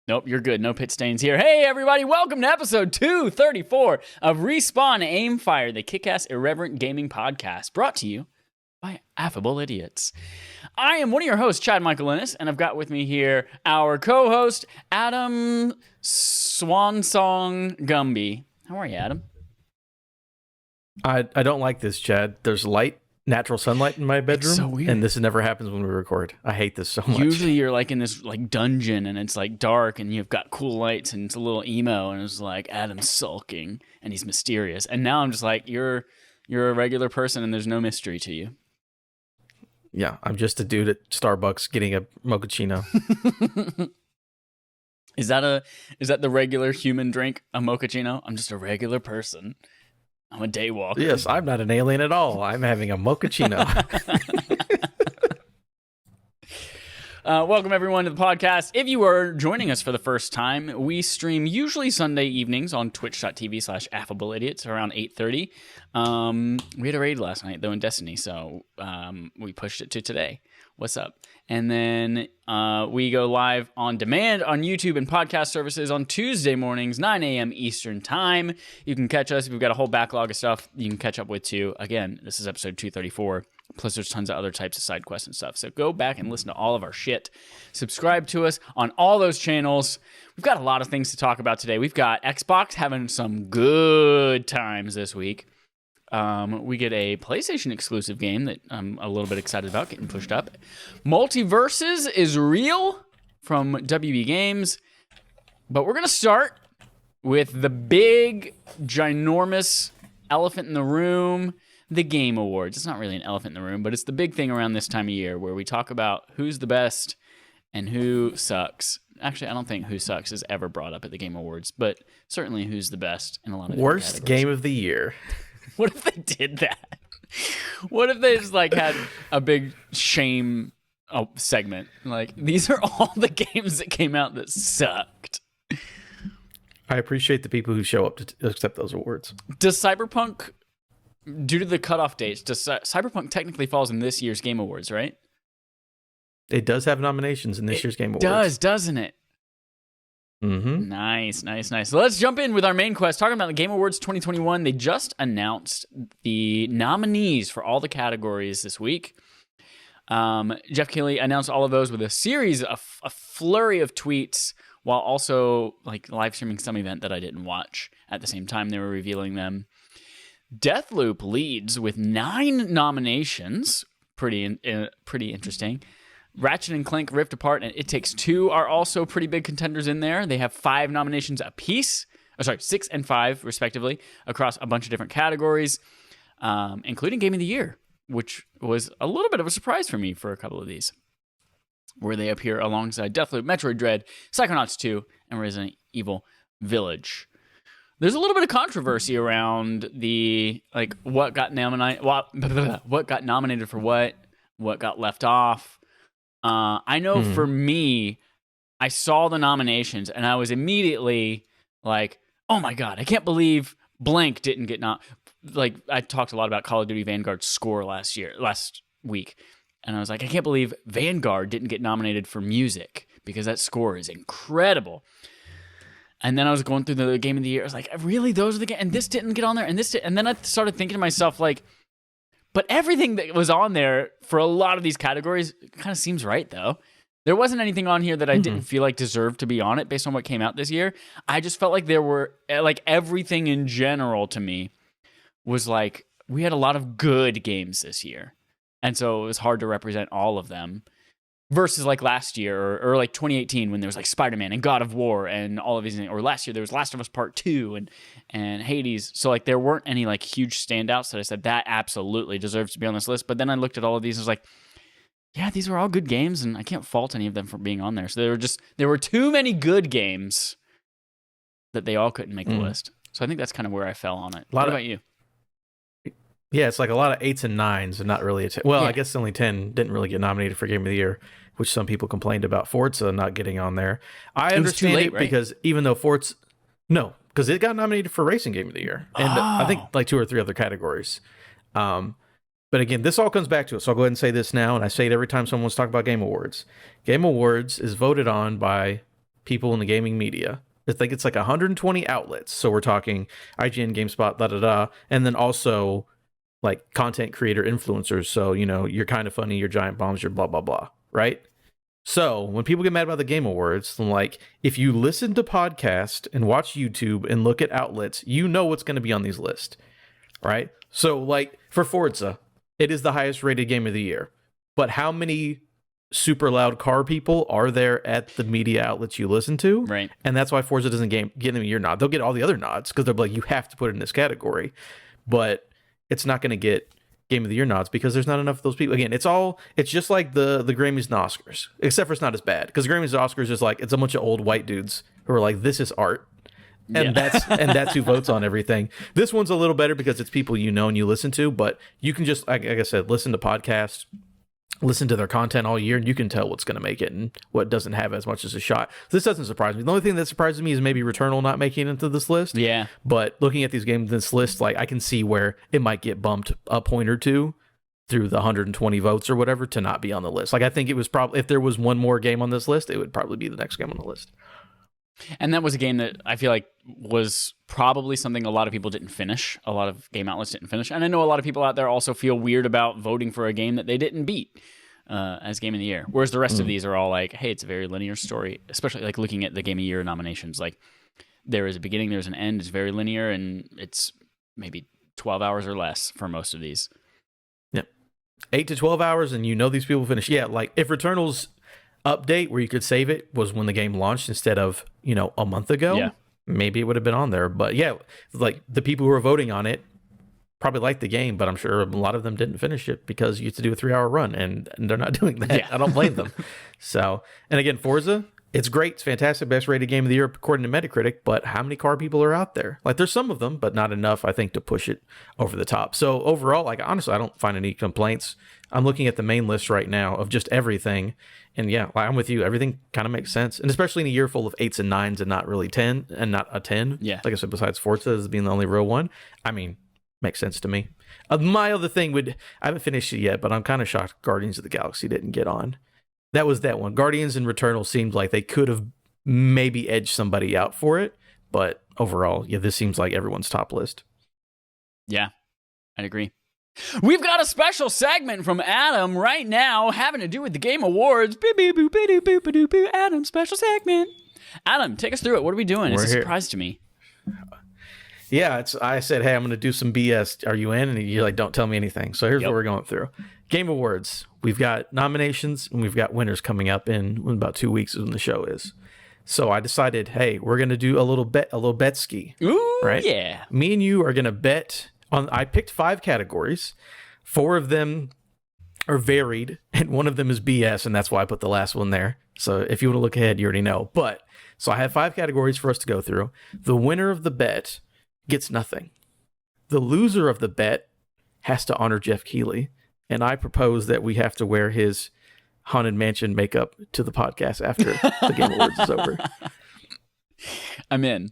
Nope, you're good. No pit stains here. Hey, everybody, welcome to episode 234 of Respawn Aimfire, the kick-ass irreverent gaming podcast, brought to you by Affable Idiots. I am one of your hosts, Chad Michael Innes, and I've got with me here our co-host, Adam Swansong Gumby. How are you, Adam? I don't like this, Chad. There's natural sunlight in my bedroom, so weird. And this never happens when we record. I hate this so much. Usually you're like in this like dungeon and it's like dark and you've got cool lights and it's a little emo and it's like Adam's sulking and he's mysterious. And now I'm just like, you're a regular person and there's no mystery to you. Yeah, I'm just a dude at Starbucks getting a mochaccino. Is that the regular human drink, a mochaccino? I'm just a regular person. I'm a daywalker. Yes, I'm not an alien at all. I'm having a mochaccino. Welcome, everyone, to the podcast. If you are joining us for the first time, we stream usually Sunday evenings on twitch.tv/affableidiots around 8:30. We had a raid last night, though, in Destiny, so we pushed it to today. What's up? And then we go live on demand on YouTube and podcast services on Tuesday mornings, 9 a.m. Eastern Time. You can catch us if we've got a whole backlog of stuff you can catch up with, too. Again, this is episode 234. Plus, there's tons of other types of side quests and stuff. So go back and listen to all of our shit. Subscribe to us on all those channels. We've got a lot of things to talk about today. We've got Xbox having some good times this week. We get a PlayStation exclusive game that I'm a little bit excited about getting pushed up. Multiverses is real from WB Games. But we're going to start with the big, ginormous elephant in the room, the Game Awards. It's not really an elephant in the room, but it's the big thing around this time of year where we talk about who's the best and who sucks. Actually, I don't think who sucks is ever brought up at the Game Awards, but certainly who's the best in a lot of worst categories. Game of the year. What if they did that? What if they just like had a big shame segment? Like, these are all the games that came out that sucked. I appreciate the people who show up to accept those awards. Does Cyberpunk, due to the cutoff dates, Cyberpunk technically falls in this year's Game Awards, right? It does have nominations in this year's Game Awards. It does, doesn't it? Mm-hmm. Nice. So let's jump in with our main quest. Talking about the Game Awards 2021, they just announced the nominees for all the categories this week. Jeff Keighley announced all of those with a series, a flurry of tweets, while also like live streaming some event that I didn't watch at the same time they were revealing them. Deathloop leads with 9 nominations. Pretty interesting. Ratchet & Clank Rift Apart and It Takes Two are also pretty big contenders in there. They have 5 nominations apiece. 6 and 5, respectively, across a bunch of different categories, including Game of the Year, which was a little bit of a surprise for me for a couple of these, where they appear alongside Deathloop, Metroid Dread, Psychonauts 2, and Resident Evil Village. There's a little bit of controversy around the what got nominated for what got left off. I know for me, I saw the nominations and I was immediately like, oh my God, I can't believe blank didn't get I talked a lot about Call of Duty Vanguard's score last week. And I was like, I can't believe Vanguard didn't get nominated for music because that score is incredible. And then I was going through the Game of the Year. I was like, really? Those are the games? And this didn't get on there. And this did. And then I started thinking to myself, like, but everything that was on there for a lot of these categories kind of seems right, though. There wasn't anything on here that I didn't feel like deserved to be on it based on what came out this year. I just felt like there were, like, everything in general to me was like, we had a lot of good games this year. And so it was hard to represent all of them. Versus like last year or like 2018 when there was like Spider-Man and God of War and all of these things. Or last year there was Last of Us Part 2 and Hades. So like there weren't any like huge standouts that I said that absolutely deserves to be on this list. But then I looked at all of these and was like, yeah, these were all good games and I can't fault any of them for being on there. So there were too many good games that they all couldn't make the list. So I think that's kind of where I fell on it. What about you? Yeah, it's like a lot of 8s and 9s and not really I guess only 10 didn't really get nominated for Game of the Year, which some people complained about Forza not getting on there. I understand it because even though because it got nominated for Racing Game of the Year, and I think like 2 or 3 other categories. But again, this all comes back to it. So I'll go ahead and say this now, and I say it every time someone's talking about Game Awards. Game Awards is voted on by people in the gaming media. I think it's like 120 outlets. So we're talking IGN, GameSpot, and then also like content creator influencers. So, you're Kind of Funny, your Giant Bombs, your blah, blah, blah, right? So when people get mad about the Game Awards, I'm like, if you listen to podcasts and watch YouTube and look at outlets, you know what's going to be on these lists, right? So like for Forza, it is the highest rated game of the year. But how many super loud car people are there at the media outlets you listen to? Right. And that's why Forza doesn't get them a year nod. They'll get all the other nods because they're like, you have to put it in this category. But it's not going to get Game of the Year nods because there's not enough of those people. Again, it's just like the Grammys and Oscars, except for it's not as bad because Grammys and Oscars is like, it's a bunch of old white dudes who are like, this is art. And that's who votes on everything. This one's a little better because it's people you know and you listen to, but you can just, like I said, listen to podcasts, listen to their content all year, and you can tell what's going to make it and what doesn't have as much as a shot. This doesn't surprise me. The only thing that surprises me is maybe Returnal not making it into this list. Yeah. But looking at these games in this list, like I can see where it might get bumped a point or two through the 120 votes or whatever to not be on the list. Like I think it was probably, if there was one more game on this list, it would probably be the next game on the list. And that was a game that I feel like was probably something a lot of people didn't finish. A lot of game outlets didn't finish. And I know a lot of people out there also feel weird about voting for a game that they didn't beat as Game of the Year. Whereas the rest of these are all like, hey, it's a very linear story, especially like looking at the Game of the Year nominations. Like there is a beginning, there's an end. It's very linear, and it's maybe 12 hours or less for most of these. Yep. 8 to 12 hours, and these people finish. Yeah, like if Returnal's update where you could save it was when the game launched instead of a month ago, maybe it would have been on there. But yeah, like the people who are voting on it probably liked the game, but I'm sure a lot of them didn't finish it because you have to do a 3-hour run, and they're not doing that. I don't blame them. So, and again, Forza, it's great, it's fantastic, best rated game of the year according to Metacritic, but how many car people are out there? Like there's some of them, but not enough, I think, to push it over the top. So overall, like honestly, I don't find any complaints. I'm looking at the main list right now of just everything, and yeah, I'm with you. Everything kind of makes sense, and especially in a year full of 8s and 9s and not really 10 and not a 10. Yeah, like I said, besides Forza as being the only real one, I mean, makes sense to me. My other thing I haven't finished it yet, but I'm kind of shocked Guardians of the Galaxy didn't get on. That was that one. Guardians and Returnal seemed like they could have maybe edged somebody out for it, but overall, yeah, this seems like everyone's top list. Yeah, I'd agree. We've got a special segment from Adam right now having to do with the Game Awards. Adam, special segment. Adam, take us through it. What are we doing? It's a surprise to me. Yeah, I said, hey, I'm going to do some BS. Are you in? And you're like, don't tell me anything. So here's what we're going through. Game Awards. We've got nominations and we've got winners coming up in about 2 weeks is when the show is. So I decided, hey, we're going to do a little bet ski. Ooh, right? Yeah. Me and you are going to bet on, I picked 5 categories. 4 of them are varied and one of them is BS, and that's why I put the last one there. So if you want to look ahead, you already know. But so I have 5 categories for us to go through. The winner of the bet gets nothing. The loser of the bet has to honor Jeff Keighley, and I propose that we have to wear his Haunted Mansion makeup to the podcast after the Game Awards is over. I'm in.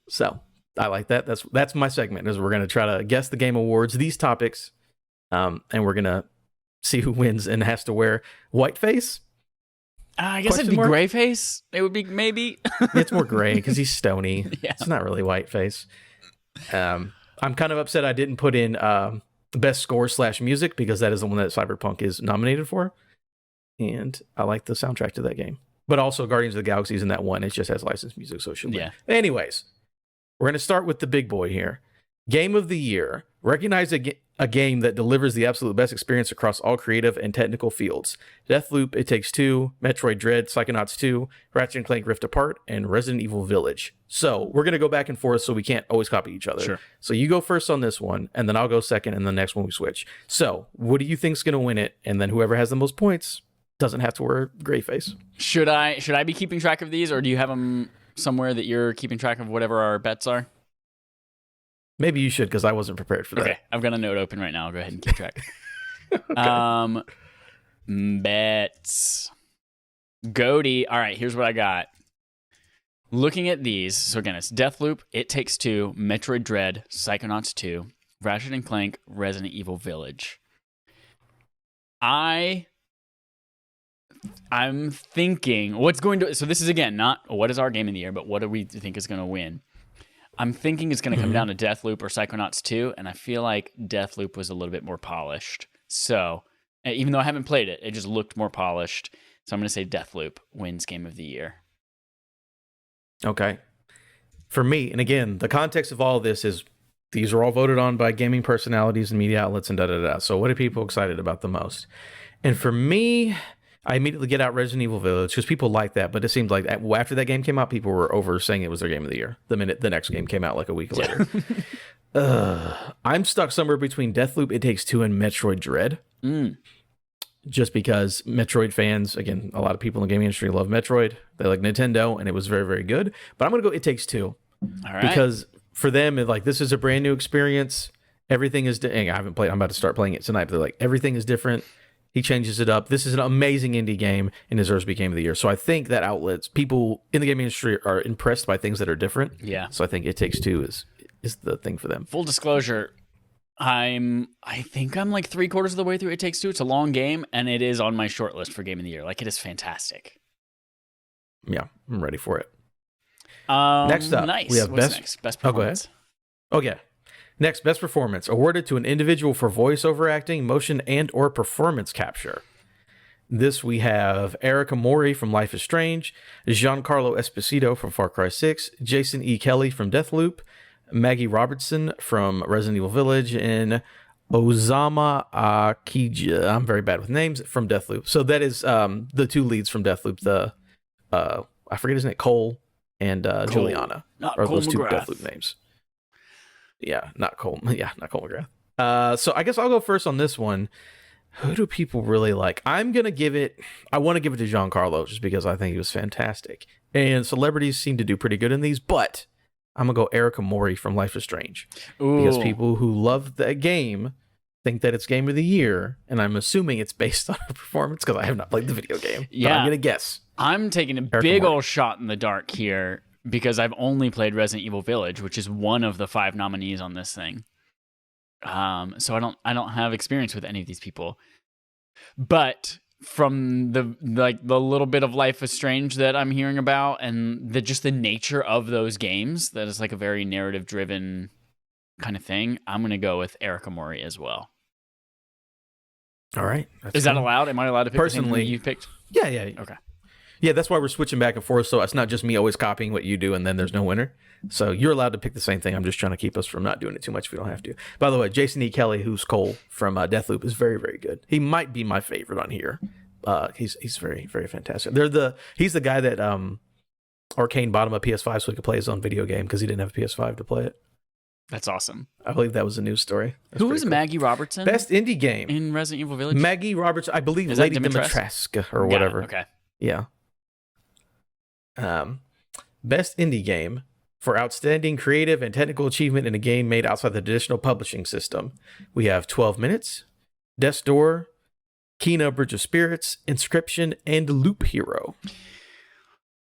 So I like that. That's my segment. Is we're gonna try to guess the Game Awards, these topics, and we're gonna see who wins and has to wear whiteface. I guess it'd be gray face. It would be maybe. It's more gray because he's stony. Yeah. It's not really white face. I'm kind of upset I didn't put in best score / music because that is the one that Cyberpunk is nominated for. And I like the soundtrack to that game. But also Guardians of the Galaxy is in that one. It just has licensed music, so it should win. Yeah. Anyways, we're going to start with the big boy here. Game of the Year. Recognize a game that delivers the absolute best experience across all creative and technical fields. Deathloop, It Takes Two, Metroid Dread, Psychonauts 2, Ratchet & Clank Rift Apart, and Resident Evil Village. So we're going to go back and forth so we can't always copy each other. Sure. So you go first on this one, and then I'll go second, and the next one we switch. So what do you think's going to win it? And then whoever has the most points doesn't have to wear gray face. Should I be keeping track of these, or do you have them somewhere that you're keeping track of whatever our bets are? Maybe you should, because I wasn't prepared for that. Okay, I've got a note open right now. I'll go ahead and keep track. Okay. Bets. Goaty. All right, here's what I got. looking at these, so again, it's Deathloop, It Takes Two, Metroid Dread, Psychonauts 2, Ratchet and Clank, Resident Evil Village. I'm thinking so this is again not what is our game of the year, but what do we think is going to win? I'm thinking it's going to come down to Deathloop or Psychonauts 2, and I feel like Deathloop was a little bit more polished. So even though I haven't played it, it just looked more polished. So I'm going to say Deathloop wins game of the year. Okay. For me, and again, the context of all of this is these are all voted on by gaming personalities and media outlets and da-da-da. So what are people excited about the most? And for me, I immediately get out Resident Evil Village because people like that. But it seemed like after that game came out, people were over saying it was their game of the year the minute the next game came out like a week later. I'm stuck somewhere between Deathloop, It Takes Two, and Metroid Dread. Just because Metroid fans, again, a lot of people in the gaming industry love Metroid. They like Nintendo, and it was very, very good. But I'm going to go It Takes Two. All right. Because for them, like, this is a brand new experience. Everything is... I haven't played... I'm about to start playing it tonight. But they're like, everything is different. He changes it up. This is an amazing indie game and deserves to be game of the year. So I think that outlets, people in the gaming industry are impressed by things that are different. Yeah. So I think It Takes Two is the thing for them. Full disclosure, I think I'm like 3/4 of the way through It Takes Two. It's a long game, and it is on my short list for game of the year. Like, it is fantastic. Yeah, I'm ready for it. Next up, nice. we have What's next? Best performance. Oh, go ahead. Okay. Next, best performance awarded to an individual for voiceover acting, motion, and or performance capture. This we have Erica Mori from Life is Strange, Giancarlo Esposito from Far Cry 6, Jason E. Kelly from Deathloop, Maggie Robertson from Resident Evil Village, and Ozama Akija, I'm very bad with names, from Deathloop. So that is the two leads from Deathloop, I forget his name, Cole and Juliana. Not are Cole those two McGrath. Deathloop names. Yeah, not Cole. Yeah, not Cole McGrath. So I guess I'll go first on this one. Who do people really like? I want to give it to Giancarlo just because I think he was fantastic. And celebrities seem to do pretty good in these, but I'm going to go Erica Mori from Life is Strange. Ooh. Because people who love that game think that it's game of the year, and I'm assuming it's based on her performance because I have not played the video game. Yeah. But I'm going to guess. I'm taking a big old shot in the dark here because I've only played Resident Evil Village, which is one of the 5 nominees on this thing. So I don't have experience with any of these people, but from the little bit of Life is Strange that I'm hearing about, and just the nature of those games, that is like a very narrative driven kind of thing, I'm gonna go with Erica Mori as well. All right, is that allowed? Am I allowed to pick personally? The same you picked? Yeah. Okay. Yeah, that's why we're switching back and forth. So it's not just me always copying what you do and then there's no winner. So you're allowed to pick the same thing. I'm just trying to keep us from not doing it too much if we don't have to. By the way, Jason E. Kelly, who's Cole from Deathloop, is very, very good. He might be my favorite on here. He's very, very fantastic. He's the guy that Arcane bought him a PS5 so he could play his own video game because he didn't have a PS5 to play it. That's awesome. I believe that was a news story. Who was cool. Maggie Robertson? Best indie game in Resident Evil Village. Maggie Robertson, I believe, is Lady Dimitrescu or whatever. Okay. Yeah. Best indie game for outstanding creative and technical achievement in a game made outside the traditional publishing system. We have 12 Minutes, Death's Door, Kena Bridge of Spirits, Inscription, and Loop Hero.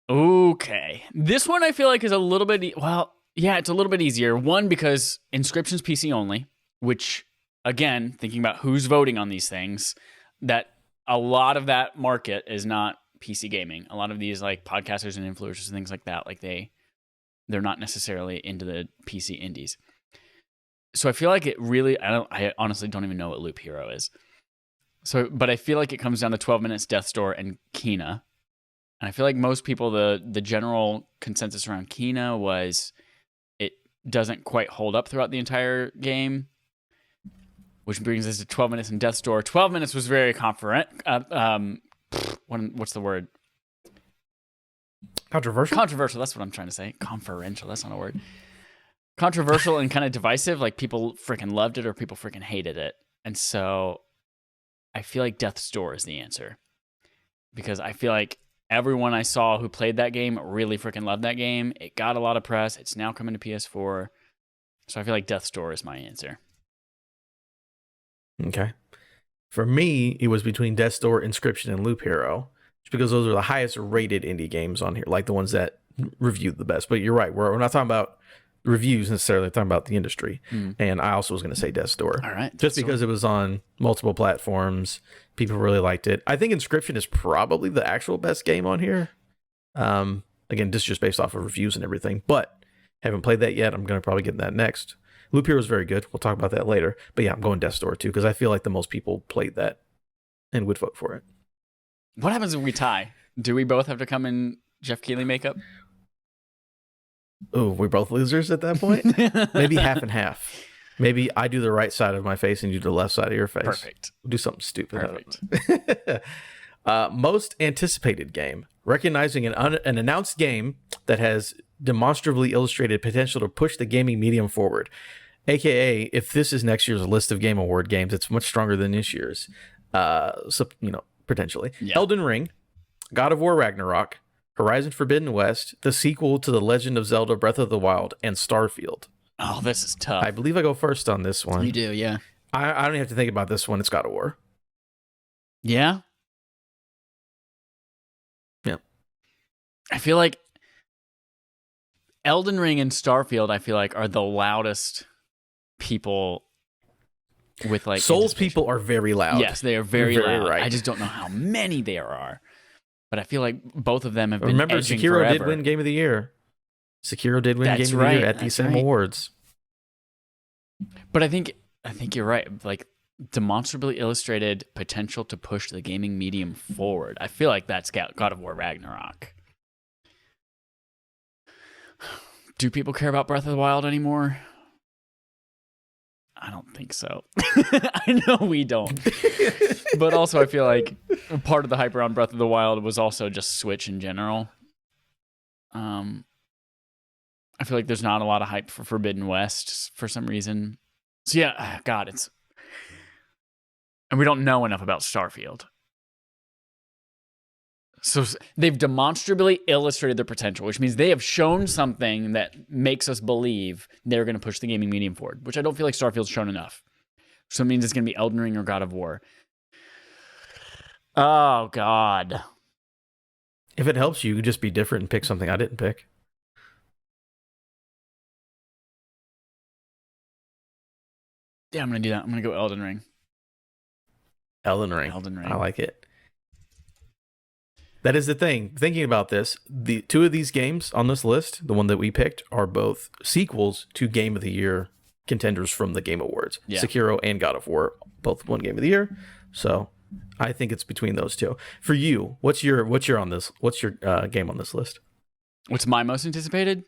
Okay. This one I feel like is a little bit... it's a little bit easier. One, because Inscription's PC only, which, again, thinking about who's voting on these things, that a lot of that market is not PC gaming. A lot of these like podcasters and influencers and things like that, like they're not necessarily into the PC indies. So I feel like it really, I honestly don't even know what Loop Hero is. So, but I feel like it comes down to 12 Minutes, Death's Door, and Kena. And I feel like most people, the general consensus around Kena was it doesn't quite hold up throughout the entire game, which brings us to 12 Minutes and Death's Door. 12 Minutes was very what's the word? Controversial? Controversial, that's what I'm trying to say. Conferential, that's not a word. Controversial and kind of divisive, like people freaking loved it or people freaking hated it. And so I feel like Death's Door is the answer. Because I feel like everyone I saw who played that game really freaking loved that game. It got a lot of press. It's now coming to PS4. So I feel like Death's Door is my answer. Okay. For me, it was between Death's Door, Inscription, and Loop Hero. just because those are the highest rated indie games on here, like the ones that reviewed the best. But you're right, we're not talking about reviews necessarily, talking about the industry. And I also was going to say Death's Door. All right, just because it was on multiple platforms, people really liked it. I think Inscription is probably the actual best game on here. Again, this is just based off of reviews and everything, but haven't played that yet. I'm going to probably get that next. Loop Hero is very good. We'll talk about that later. But yeah, I'm going Death's Door too, because I feel like the most people played that and would vote for it. What happens if we tie? Do we both have to come in Jeff Keighley makeup? Oh, we're both losers at that point? Maybe half and half. Maybe I do the right side of my face and you do the left side of your face. Perfect. We'll do something stupid. Perfect. Most anticipated game. Recognizing an announced game that has demonstrably illustrated potential to push the gaming medium forward. AKA, if this is next year's list of Game Award games, it's much stronger than this year's. So, potentially. Yeah. Elden Ring, God of War Ragnarok, Horizon Forbidden West, the sequel to The Legend of Zelda Breath of the Wild, and Starfield. Oh, this is tough. I believe I go first on this one. You do, yeah. I don't even have to think about this one. It's God of War. Yeah? Yeah. I feel like Elden Ring and Starfield, I feel like, are the loudest people with like... Souls people are very loud. Yes, they are very loud. Right. I just don't know how many there are. But I feel like both of them have been Remember, edging Sekiro forever. did win Game of the Year. Sekiro did win That's Game of the Year at that's these same right. awards. But I think you're right. Like, demonstrably illustrated potential to push the gaming medium forward. I feel like that's God of War Ragnarok. Do people care about Breath of the Wild anymore? I don't think so. I know we don't. But also I feel like part of the hype around Breath of the Wild was also just Switch in general. I feel like there's not a lot of hype for Forbidden West for some reason. So yeah, God, and we don't know enough about Starfield. So they've demonstrably illustrated their potential, which means they have shown something that makes us believe they're going to push the gaming medium forward, which I don't feel like Starfield's shown enough. So it means it's going to be Elden Ring or God of War. Oh, God. If it helps you, just be different and pick something I didn't pick. Yeah, I'm going to do that. I'm going to go Elden Ring. Elden Ring. I like it. That is the thing. Thinking about this, the two of these games on this list, the one that we picked, are both sequels to Game of the Year contenders from the Game Awards. Yeah. Sekiro and God of War both won Game of the Year. So I think it's between those two. For you, what's your on this? What's your game on this list? What's my most anticipated?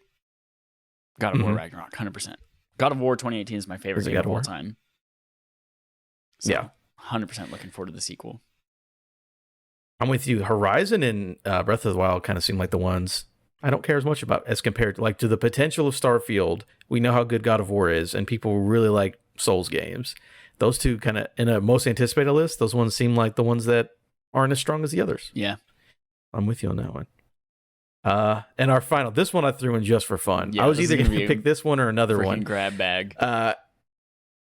God of War Ragnarok, 100%. God of War 2018 is my favorite game of all time. So, yeah. 100% looking forward to the sequel. I'm with you. Horizon and Breath of the Wild kind of seem like the ones I don't care as much about as compared to like to the potential of Starfield. We know how good God of War is, and people really like Souls games. Those two kind of in a most anticipated list. Those ones seem like the ones that aren't as strong as the others. Yeah, I'm with you on that one. And our final, this one I threw in just for fun. Yeah, I was either going to pick this one or another one. Grab bag.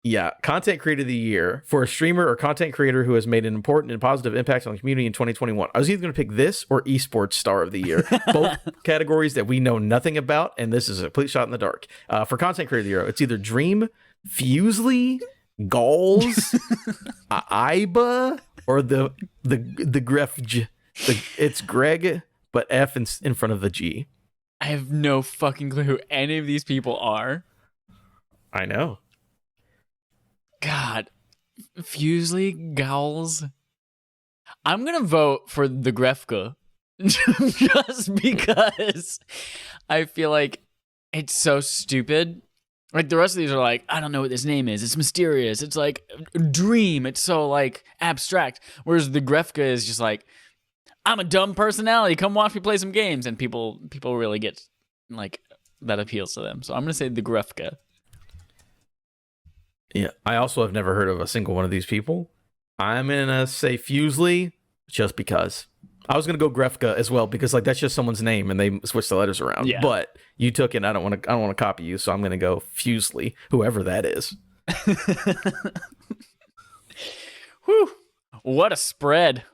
Yeah, Content Creator of the Year for a streamer or content creator who has made an important and positive impact on the community in 2021. I was either going to pick this or Esports Star of the Year. Both categories that we know nothing about, and this is a complete shot in the dark. For Content Creator of the Year, it's either Dream, Fusely, Gauls, Iba, or the Grefj. It's Greg, but F in front of the G. I have no fucking clue who any of these people are. I know. God, Fusely, Gauls. I'm going to vote for the Grefka just because I feel like it's so stupid. Like the rest of these are like, I don't know what this name is. It's mysterious. It's like a dream. It's so like abstract. Whereas the Grefka is just like, I'm a dumb personality. Come watch me play some games. And people really get like that appeals to them. So I'm going to say the Grefka. Yeah, I also have never heard of a single one of these people. I'm gonna say Fusely just because. I was gonna go Grefka as well because like that's just someone's name and they switched the letters around. Yeah. But you took it. I don't want to copy you, so I'm gonna go Fusely, whoever that is. Whew! What a spread!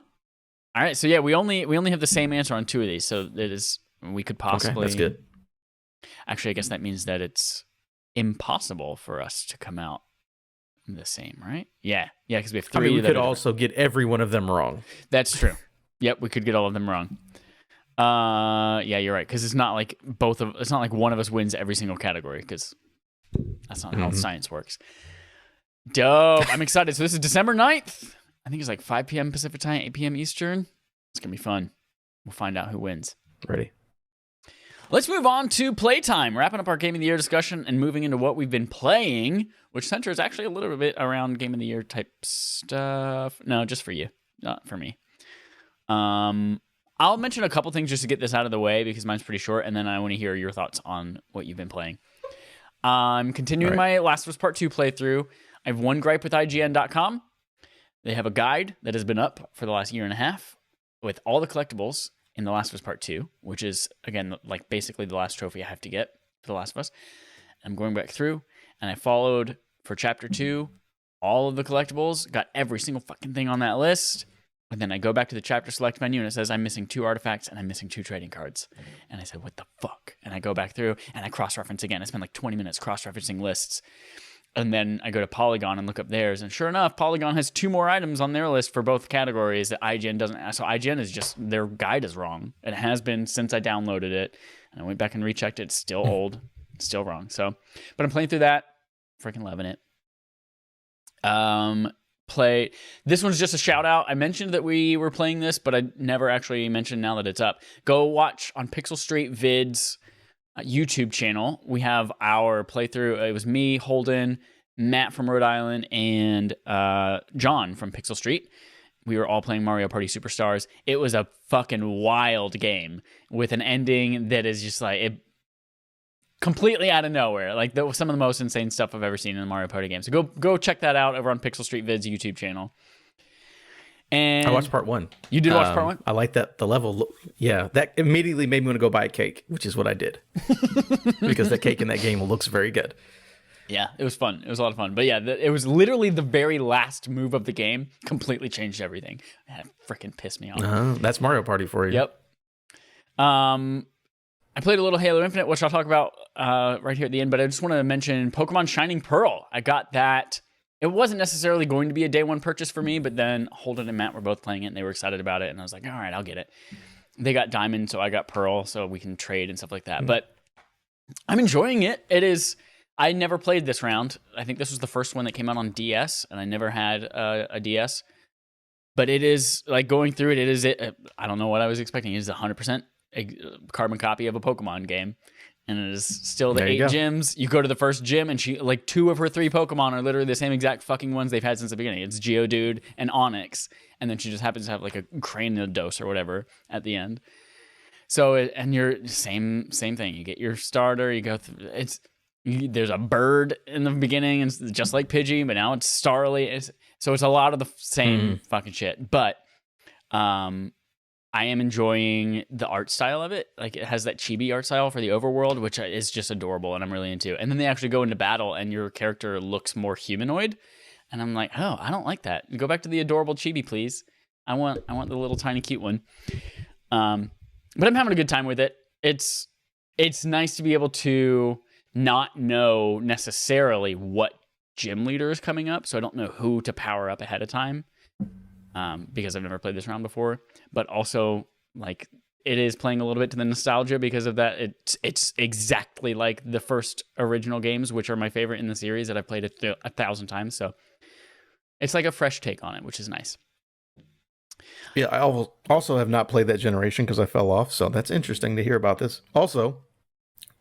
All right, so yeah, we only have the same answer on 2 of these, so we could possibly. Okay, that's good. Actually, I guess that means that it's impossible for us to come out the same, right? Yeah, because we have 3. I mean, we could also get every one of them wrong. That's true. Yep, we could get all of them wrong. Yeah, you're right, because it's not like it's not like one of us wins every single category, because that's not how science works. Dope. I'm excited. So this is December 9th. I think it's like 5 p.m. Pacific time, 8 p.m. Eastern. It's going to be fun. We'll find out who wins. Ready. Let's move on to playtime, wrapping up our Game of the Year discussion and moving into what we've been playing, which centers actually a little bit around Game of the Year type stuff. No, just for you, not for me. I'll mention a couple things just to get this out of the way because mine's pretty short, and then I want to hear your thoughts on what you've been playing. I'm continuing my Last of Us Part 2 playthrough. I have one gripe with IGN.com. They have a guide that has been up for the last year and a half with all the collectibles in The Last of Us Part 2, which is, again, like basically the last trophy I have to get for The Last of Us. I'm going back through, and I followed for Chapter 2 all of the collectibles, got every single fucking thing on that list, and then I go back to the chapter select menu, and it says I'm missing 2 artifacts, and I'm missing 2 trading cards. And I said, what the fuck? And I go back through, and I cross-reference again. I spend like 20 minutes cross-referencing lists. And then I go to Polygon and look up theirs. And sure enough, Polygon has 2 more items on their list for both categories that IGN doesn't have. So IGN is just, their guide is wrong. It has been since I downloaded it. And I went back and rechecked it. It's still old. It's still wrong. So, but I'm playing through that. Freaking loving it. This one's just a shout out. I mentioned that we were playing this, but I never actually mentioned now that it's up. Go watch on Pixel Street Vids YouTube channel. We have our playthrough. It was me, Holden, Matt from Rhode Island, and John from Pixel Street. We were all playing Mario Party Superstars. It was a fucking wild game with an ending that is just like it completely out of nowhere. Like some of the most insane stuff I've ever seen in the Mario Party game. So go check that out over on Pixel Street Vids YouTube channel. And I watched part 1. You did watch part 1? I like that the level. Yeah, that immediately made me want to go buy a cake, which is what I did because the cake in that game looks very good. Yeah, it was fun. It was a lot of fun. But yeah, it was literally the very last move of the game. Completely changed everything. That freaking pissed me off. That's Mario Party for you. Yep. I played a little Halo Infinite, which I'll talk about right here at the end. But I just want to mention Pokemon Shining Pearl. I got that. It wasn't necessarily going to be a day one purchase for me, but then Holden and Matt were both playing it, and they were excited about it. And I was like, all right, I'll get it. They got Diamond, so I got Pearl, so we can trade and stuff like that. But I'm enjoying it. It is... I never played this round. I think this was the first one that came out on DS, and I never had a DS. But it is, like, going through it, I don't know what I was expecting. It is 100% a carbon copy of a Pokemon game. And it is still the 8 gyms. You go to the first gym, and 2 of her 3 Pokemon are literally the same exact fucking ones they've had since the beginning. It's Geodude and Onix. And then she just happens to have, like, a Cranidos or whatever at the end. So, and you're same thing. You get your starter, you go through, there's a bird in the beginning, and it's just like Pidgey, but now it's Starly. So it's a lot of the same fucking shit. But I am enjoying the art style of it. Like, it has that chibi art style for the overworld, which is just adorable, and I'm really into. And then they actually go into battle, and your character looks more humanoid. And I'm like, oh, I don't like that. Go back to the adorable chibi, please. I want the little tiny cute one. But I'm having a good time with it. It's nice to be able to not know necessarily what gym leader is coming up, so I don't know who to power up ahead of time, because I've never played this round before. But also, like, it is playing a little bit to the nostalgia because of that. It's exactly like the first original games, which are my favorite in the series that I've played 1,000 times. So it's like a fresh take on it, which is nice. Yeah, I also have not played that generation because I fell off, so that's interesting to hear about this. Also,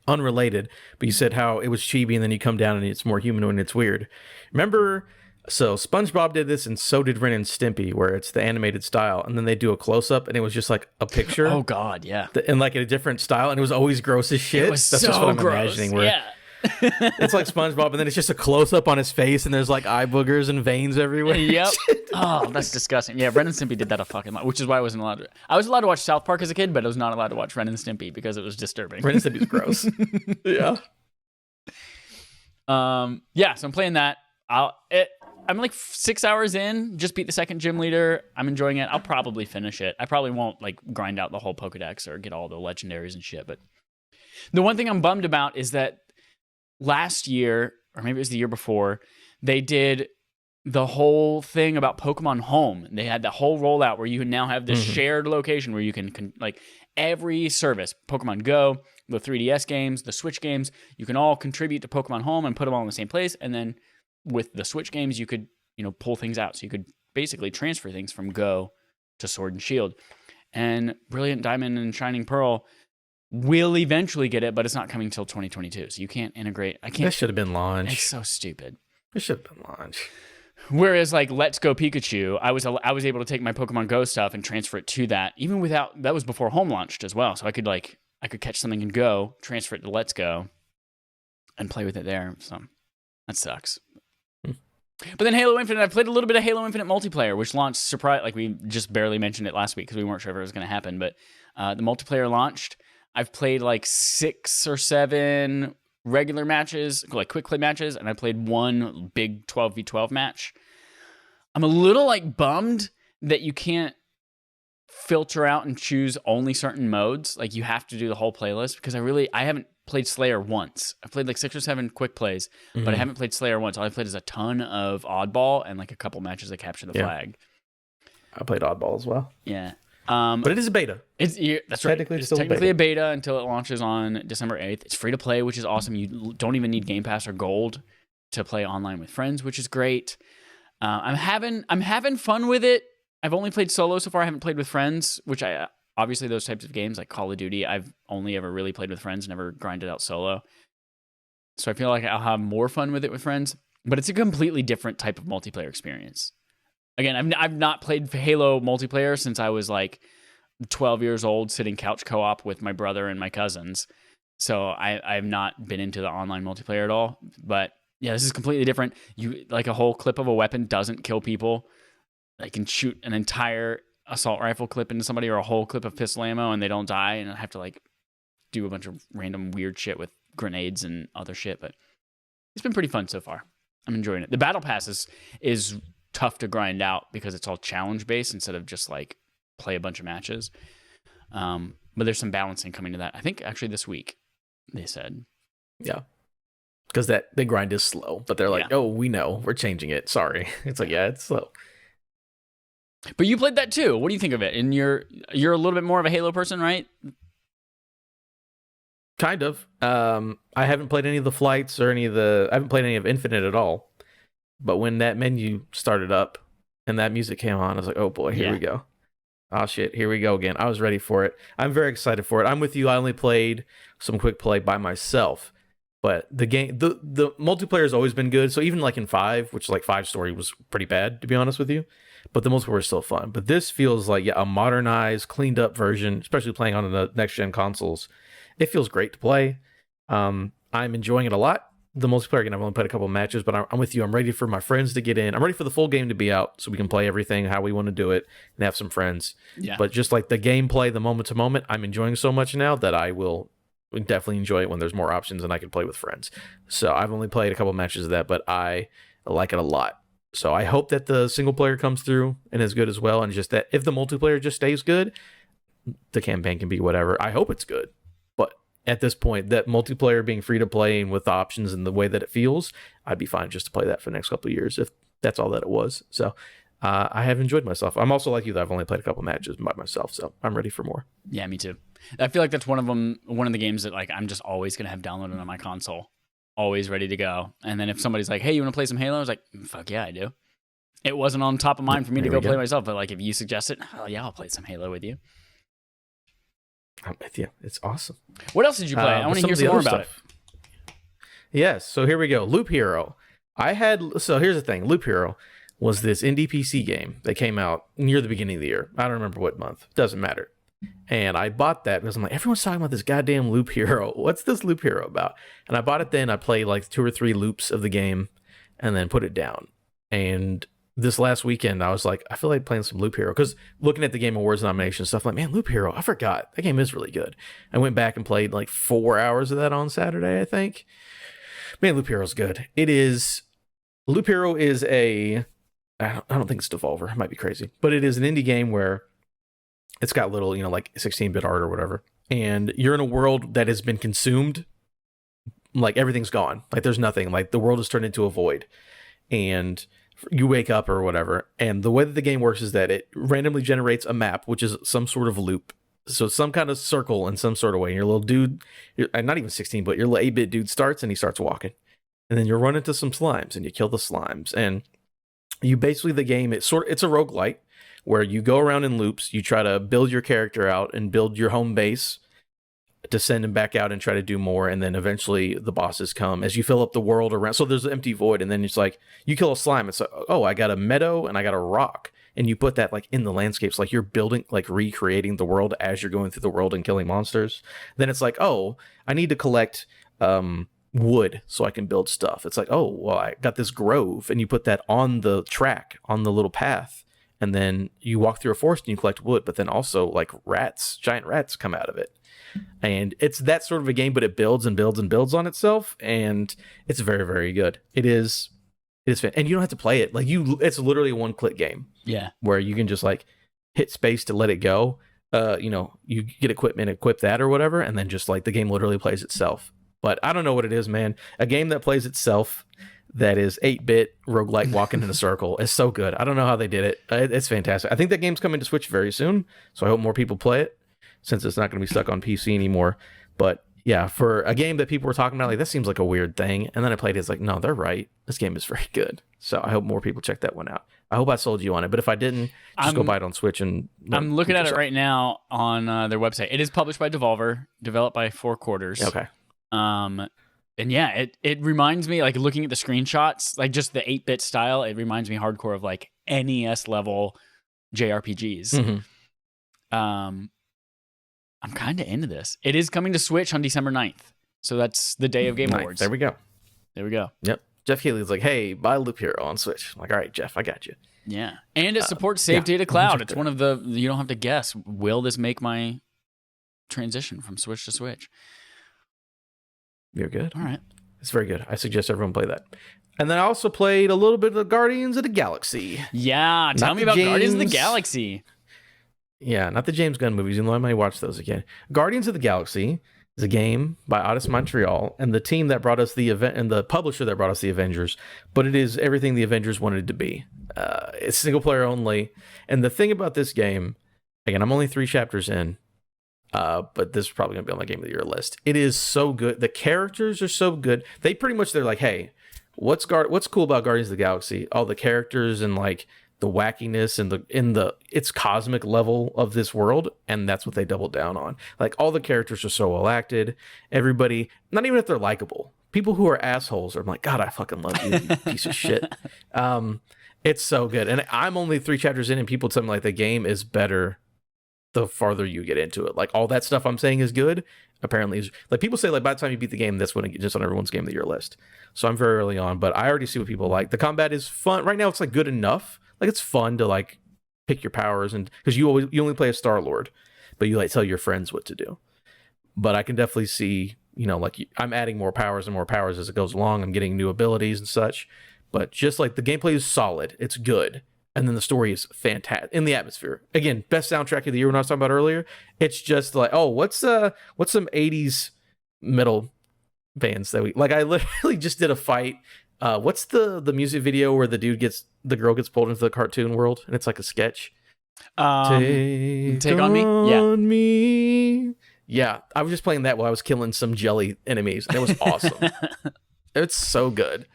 unrelated, but you said how it was chibi and then you come down and it's more humanoid and it's weird. Remember, so SpongeBob did this and so did Ren and Stimpy, where it's the animated style and then they do a close-up and it was just like a picture. Oh God, yeah. And like in a different style, and it was always gross as shit. It was That's so just what I'm gross. imagining. Where yeah. It's like SpongeBob, and then it's just a close-up on his face and there's like eye boogers and veins everywhere. Yep. Oh, that's disgusting. Yeah, Ren and Stimpy did that a fucking lot, which is why I wasn't allowed to. I was allowed to watch South Park as a kid, but I was not allowed to watch Ren and Stimpy because it was disturbing. Ren and Stimpy's gross. Yeah. Yeah, so I'm playing that. I'm like 6 hours in, just beat the second gym leader. I'm enjoying it. I'll probably finish it. I probably won't like grind out the whole Pokedex or get all the legendaries and shit. But the one thing I'm bummed about is that last year, or maybe it was the year before, they did the whole thing about Pokemon Home. They had the whole rollout where you now have this shared location where you can like every service, Pokemon Go, the 3DS games, the Switch games, you can all contribute to Pokemon Home and put them all in the same place. And then with the Switch games, you could, pull things out. So you could basically transfer things from Go to Sword and Shield. And Brilliant Diamond and Shining Pearl will eventually get it, but it's not coming till 2022. So you can't integrate. That should have been launched. It's so stupid. It should have been launched. Whereas like Let's Go Pikachu, I was able to take my Pokemon Go stuff and transfer it to that, even without, that was before Home launched as well. So I could catch something in Go, transfer it to Let's Go, and play with it there. So that sucks. But then Halo Infinite, I've played a little bit of Halo Infinite multiplayer, which launched surprise. Like we just barely mentioned it last week because we weren't sure if it was going to happen. But the multiplayer launched. I've played like 6 or 7 regular matches, like quick play matches, and I played one big 12v12 match. I'm a little like bummed that you can't filter out and choose only certain modes. Like you have to do the whole playlist because I haven't played Slayer once. I've played like 6 or 7 quick plays, but I haven't played Slayer once. All I played is a ton of Oddball and like a couple matches that capture the flag. I played Oddball as well. Yeah. But it is a beta. That's right. It's technically a beta until it launches on December 8th. It's free to play, which is awesome. You don't even need Game Pass or Gold to play online with friends, which is great. I'm having fun with it. I've only played solo so far. I haven't played with friends, which obviously those types of games like Call of Duty, I've only ever really played with friends, never grinded out solo. So I feel like I'll have more fun with it with friends, but it's a completely different type of multiplayer experience. Again, I've not played Halo multiplayer since I was like 12 years old, sitting couch co-op with my brother and my cousins. So I've not been into the online multiplayer at all. But yeah, this is completely different. You like a whole clip of a weapon doesn't kill people. I can shoot an entire assault rifle clip into somebody or a whole clip of pistol ammo and they don't die, and I have to like do a bunch of random weird shit with grenades and other shit. But it's been pretty fun so far. I'm enjoying it. The battle pass is tough to grind out because it's all challenge based instead of just like play a bunch of matches. But there's some balancing coming to that. I think actually this week they said. Yeah. Because the grind is slow, but they're like, oh, we know, we're changing it. Sorry. It's like, yeah, it's slow. But you played that too. What do you think of it? And you're a little bit more of a Halo person, right? Kind of. I haven't played any of the flights or I haven't played any of Infinite at all. But when that menu started up and that music came on, I was like, oh boy, here we go. Oh shit, here we go again. I was ready for it. I'm very excited for it. I'm with you. I only played some quick play by myself. But the game, the multiplayer has always been good. So even like in 5, which like 5 story was pretty bad, to be honest with you. But the multiplayer is still fun. But this feels like a modernized, cleaned up version, especially playing on the next gen consoles. It feels great to play. I'm enjoying it a lot. The multiplayer, again, I've only played a couple of matches, but I'm with you. I'm ready for my friends to get in. I'm ready for the full game to be out so we can play everything how we want to do it and have some friends. Yeah. But just like the gameplay, the moment to moment, I'm enjoying so much now that I will definitely enjoy it when there's more options and I can play with friends. So I've only played a couple of matches of that, but I like it a lot. So I hope that the single player comes through and is good as well. And just that if the multiplayer just stays good, the campaign can be whatever. I hope it's good. But at this point, that multiplayer being free to play and with the options and the way that it feels, I'd be fine just to play that for the next couple of years if that's all that it was. So I have enjoyed myself. I'm also like you that I've only played a couple matches by myself, so I'm ready for more. Yeah, me too. I feel like that's one of the games that like I'm just always gonna have downloaded on my console, always ready to go. And then if somebody's like, "Hey, you want to play some Halo?" I was like, "Fuck yeah, I do." It wasn't on top of mind for me to go play myself, but like if you suggest it, oh yeah, I'll play some Halo with you. I'm with you. It's awesome. What else did you play? I want to hear some more about it. Yes. So here we go. Loop Hero. So here's the thing. Loop Hero was this indie PC game that came out near the beginning of the year. I don't remember what month. Doesn't matter. And I bought that because I'm like, everyone's talking about this goddamn Loop Hero. What's this Loop Hero about? And I bought it then. I played like 2 or 3 loops of the game and then put it down. And this last weekend, I was like, I feel like playing some Loop Hero. Because looking at the Game Awards nomination stuff, I'm like, man, Loop Hero, I forgot. That game is really good. I went back and played like 4 hours of that on Saturday, I think. Man, Loop Hero's good. It is Loop Hero is I don't think it's Devolver. It might be crazy, but it is an indie game where it's got little, like 16-bit art or whatever, and you're in a world that has been consumed. Like everything's gone. Like there's nothing. Like the world is turned into a void, and you wake up or whatever. And the way that the game works is that it randomly generates a map, which is some sort of loop. So some kind of circle in some sort of way. And your little dude, not even 16, but your little 8-bit dude starts and he starts walking. And then you run into some slimes and you kill the slimes. And you basically, the game, it's a roguelite where you go around in loops. You try to build your character out and build your home base to send him back out and try to do more. And then eventually the bosses come as you fill up the world around. So there's an empty void. And then it's like, you kill a slime. It's like, oh, I got a meadow and I got a rock. And you put that like in the landscapes, like you're building, like recreating the world as you're going through the world and killing monsters. Then it's like, oh, I need to collect wood so I can build stuff. It's like, oh, well, I got this grove, and you put that on the track, on the little path. And then you walk through a forest and you collect wood, but then also like rats, giant rats come out of it. And it's that sort of a game, but it builds and builds and builds on itself. And it's very, very good. It is fun. And you don't have to play it. Like it's literally a one-click game. Yeah. Where you can just like hit space to let it go. You get equipment, equip that or whatever, and then just like the game literally plays itself. But I don't know what it is, man. A game that plays itself that is 8-bit roguelike walking in a circle is so good. I don't know how they did it. It's fantastic. I think that game's coming to Switch very soon, so I hope more people play it since it's not going to be stuck on PC anymore. But yeah, for a game that people were talking about, like, that seems like a weird thing. And then I played it, it's like, no, they're right. This game is very good. So I hope more people check that one out. I hope I sold you on it. But if I didn't, just go buy it on Switch. And I'm looking at it right now on their website. It is published by Devolver, developed by Four Quarters. Okay. And yeah, it reminds me, like looking at the screenshots, like just the 8-bit style, it reminds me hardcore of like NES level JRPGs. Mm-hmm. I'm kind of into this. It is coming to Switch on December 9th. So that's the day of Game Awards. There we go. Yep. Jeff Keighley's like, hey, buy Loop Hero on Switch. I'm like, all right, Jeff, I got you. Yeah. And it supports Save Data Cloud. It's one of the, you don't have to guess, will this make my transition from Switch to Switch? You're good. All right. It's very good. I suggest everyone play that. And then I also played a little bit of Guardians of the Galaxy. Yeah. Tell me about Guardians of the Galaxy. Yeah, not the James Gunn movies, even though I might watch those again. Guardians of the Galaxy is a game by Eidos Montreal and the team that brought us the event and the publisher that brought us the Avengers, but it is everything the Avengers wanted it to be. It's single player only. And the thing about this game, again, I'm only 3 chapters in, but this is probably going to be on my Game of the Year list. It is so good. The characters are so good. They're like, hey, what's cool about Guardians of the Galaxy? All the characters and like the wackiness and its cosmic level of this world, and that's what they doubled down on. Like all the characters are so well acted. Everybody, not even if they're likable, people who are assholes are like, God, I fucking love you, you piece of shit. It's so good, and I'm only 3 chapters in, and people tell me like the game is better the farther you get into it. Like all that stuff I'm saying is good. Apparently, is like people say like by the time you beat the game, that's when it gets on everyone's Game of the Year list. So I'm very early on, but I already see what people like. The combat is fun right now. It's like good enough. Like it's fun to like pick your powers, and because you only play as Star-Lord, but you like tell your friends what to do. But I can definitely see, like I'm adding more powers and more powers as it goes along. I'm getting new abilities and such. But just like the gameplay is solid, it's good, and then the story is fantastic. In the atmosphere, again, best soundtrack of the year. When I was talking about earlier, it's just like, oh, what's some 80s metal bands that we like? I literally just did a fight. What's the music video where the girl gets pulled into the cartoon world and it's like a sketch? Take on me. Yeah, I was just playing that while I was killing some jelly enemies, and it was awesome. It's so good.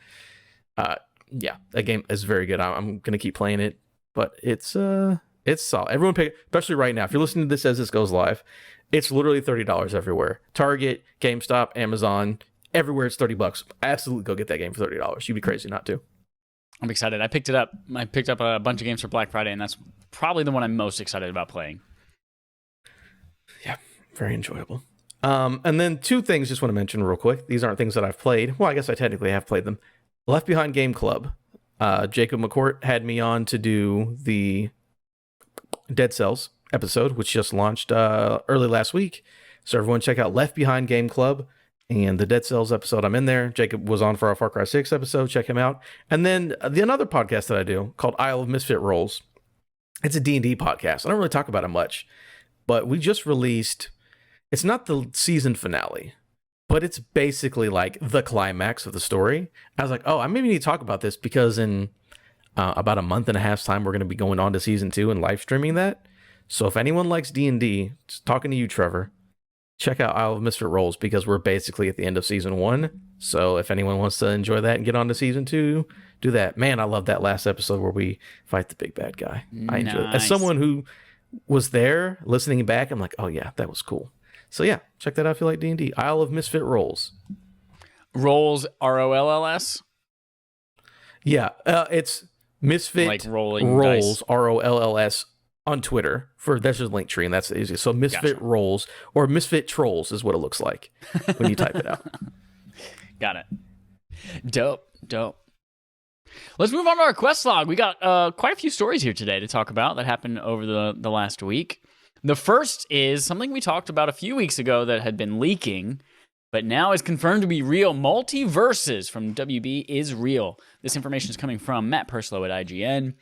Yeah, that game is very good. I'm gonna keep playing it, but it's solid. Everyone pick, especially right now. If you're listening to this as this goes live, it's literally $30 everywhere. Target, GameStop, Amazon. Everywhere it's $30. Absolutely go get that game for $30. You'd be crazy not to. I'm excited. I picked it up. I picked up a bunch of games for Black Friday, and that's probably the one I'm most excited about playing. Yeah, very enjoyable. And then 2 things just want to mention real quick. These aren't things that I've played. Well, I guess I technically have played them. Left Behind Game Club. Jacob McCourt had me on to do the Dead Cells episode, which just launched early last week. So everyone check out Left Behind Game Club. And the Dead Cells episode, I'm in there. Jacob was on for our Far Cry 6 episode. Check him out. And then another podcast that I do called Isle of Misfit Rolls. It's a D&D podcast. I don't really talk about it much, but we just released, it's not the season finale, but it's basically like the climax of the story. I was like, oh, I maybe need to talk about this because in about a month and a half's time, we're going to be going on to season 2 and live streaming that. So if anyone likes D&D, just talking to you, Trevor, check out Isle of Misfit Rolls because we're basically at the end of season 1. So if anyone wants to enjoy that and get on to season 2, do that. Man, I love that last episode where we fight the big bad guy. I enjoy it. As someone who was there listening back, I'm like, oh yeah, that was cool. So yeah, check that out if you like D&D. Isle of Misfit Rolls. Rolls, ROLLS? Yeah, it's Misfit like rolling Rolls, dice. ROLLS on Twitter. That's just Linktree, and that's the easiest. So Misfit Rolls or Misfit Trolls is what it looks like when you type it out. Got it. Dope. Let's move on to our quest log. We got quite a few stories here today to talk about that happened over the last week. The first is something we talked about a few weeks ago that had been leaking, but now is confirmed to be real. Multiverses from WB is real. This information is coming from Matt Perslow at IGN.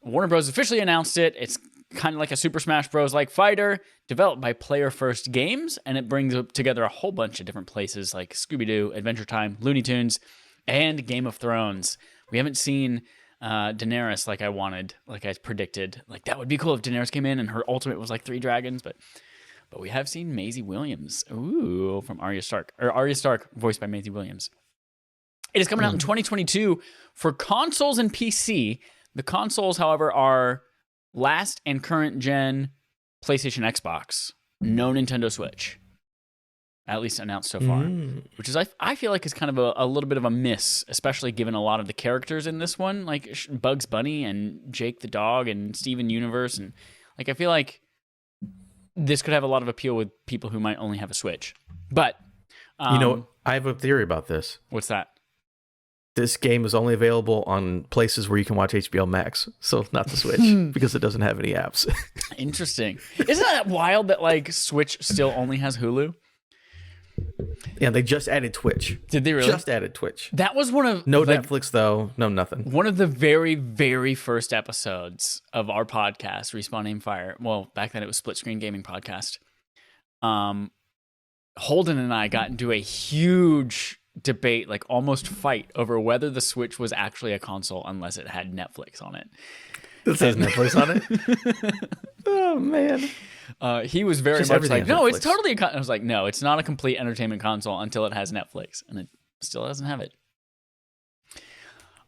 Warner Bros. Officially announced it. It's kind of like a Super Smash Bros. Like fighter, developed by Player First Games, and it brings together a whole bunch of different places like Scooby-Doo, Adventure Time, Looney Tunes, and Game of Thrones. We haven't seen Daenerys like I wanted, like I predicted. Like that would be cool if Daenerys came in and her ultimate was like 3 dragons, but we have seen Maisie Williams. Ooh, from Arya Stark voiced by Maisie Williams. It is coming out in 2022 for consoles and PC. The consoles, however, are last and current gen PlayStation, Xbox, no Nintendo Switch. At least announced so far, which is I feel like is kind of a little bit of a miss, especially given a lot of the characters in this one, like Bugs Bunny and Jake the dog and Steven Universe, and like I feel like this could have a lot of appeal with people who might only have a Switch. But I have a theory about this. What's that? This game is only available on places where you can watch HBO Max, so not the Switch because it doesn't have any apps. Interesting. Isn't that wild that like Switch still only has Hulu? Yeah, they just added Twitch. Did they really? Just added Twitch. That was one of no Netflix though, no nothing. One of the very, very first episodes of our podcast, Respawn Aim Fire. Well, back then it was Split Screen Gaming Podcast. Holden and I got into a huge debate, like almost fight, over whether the Switch was actually a console unless it had Netflix on it. It says Netflix on it. Oh man. He was very much like, no, it's totally a I was like, no, it's not a complete entertainment console until it has Netflix, and it still doesn't have it.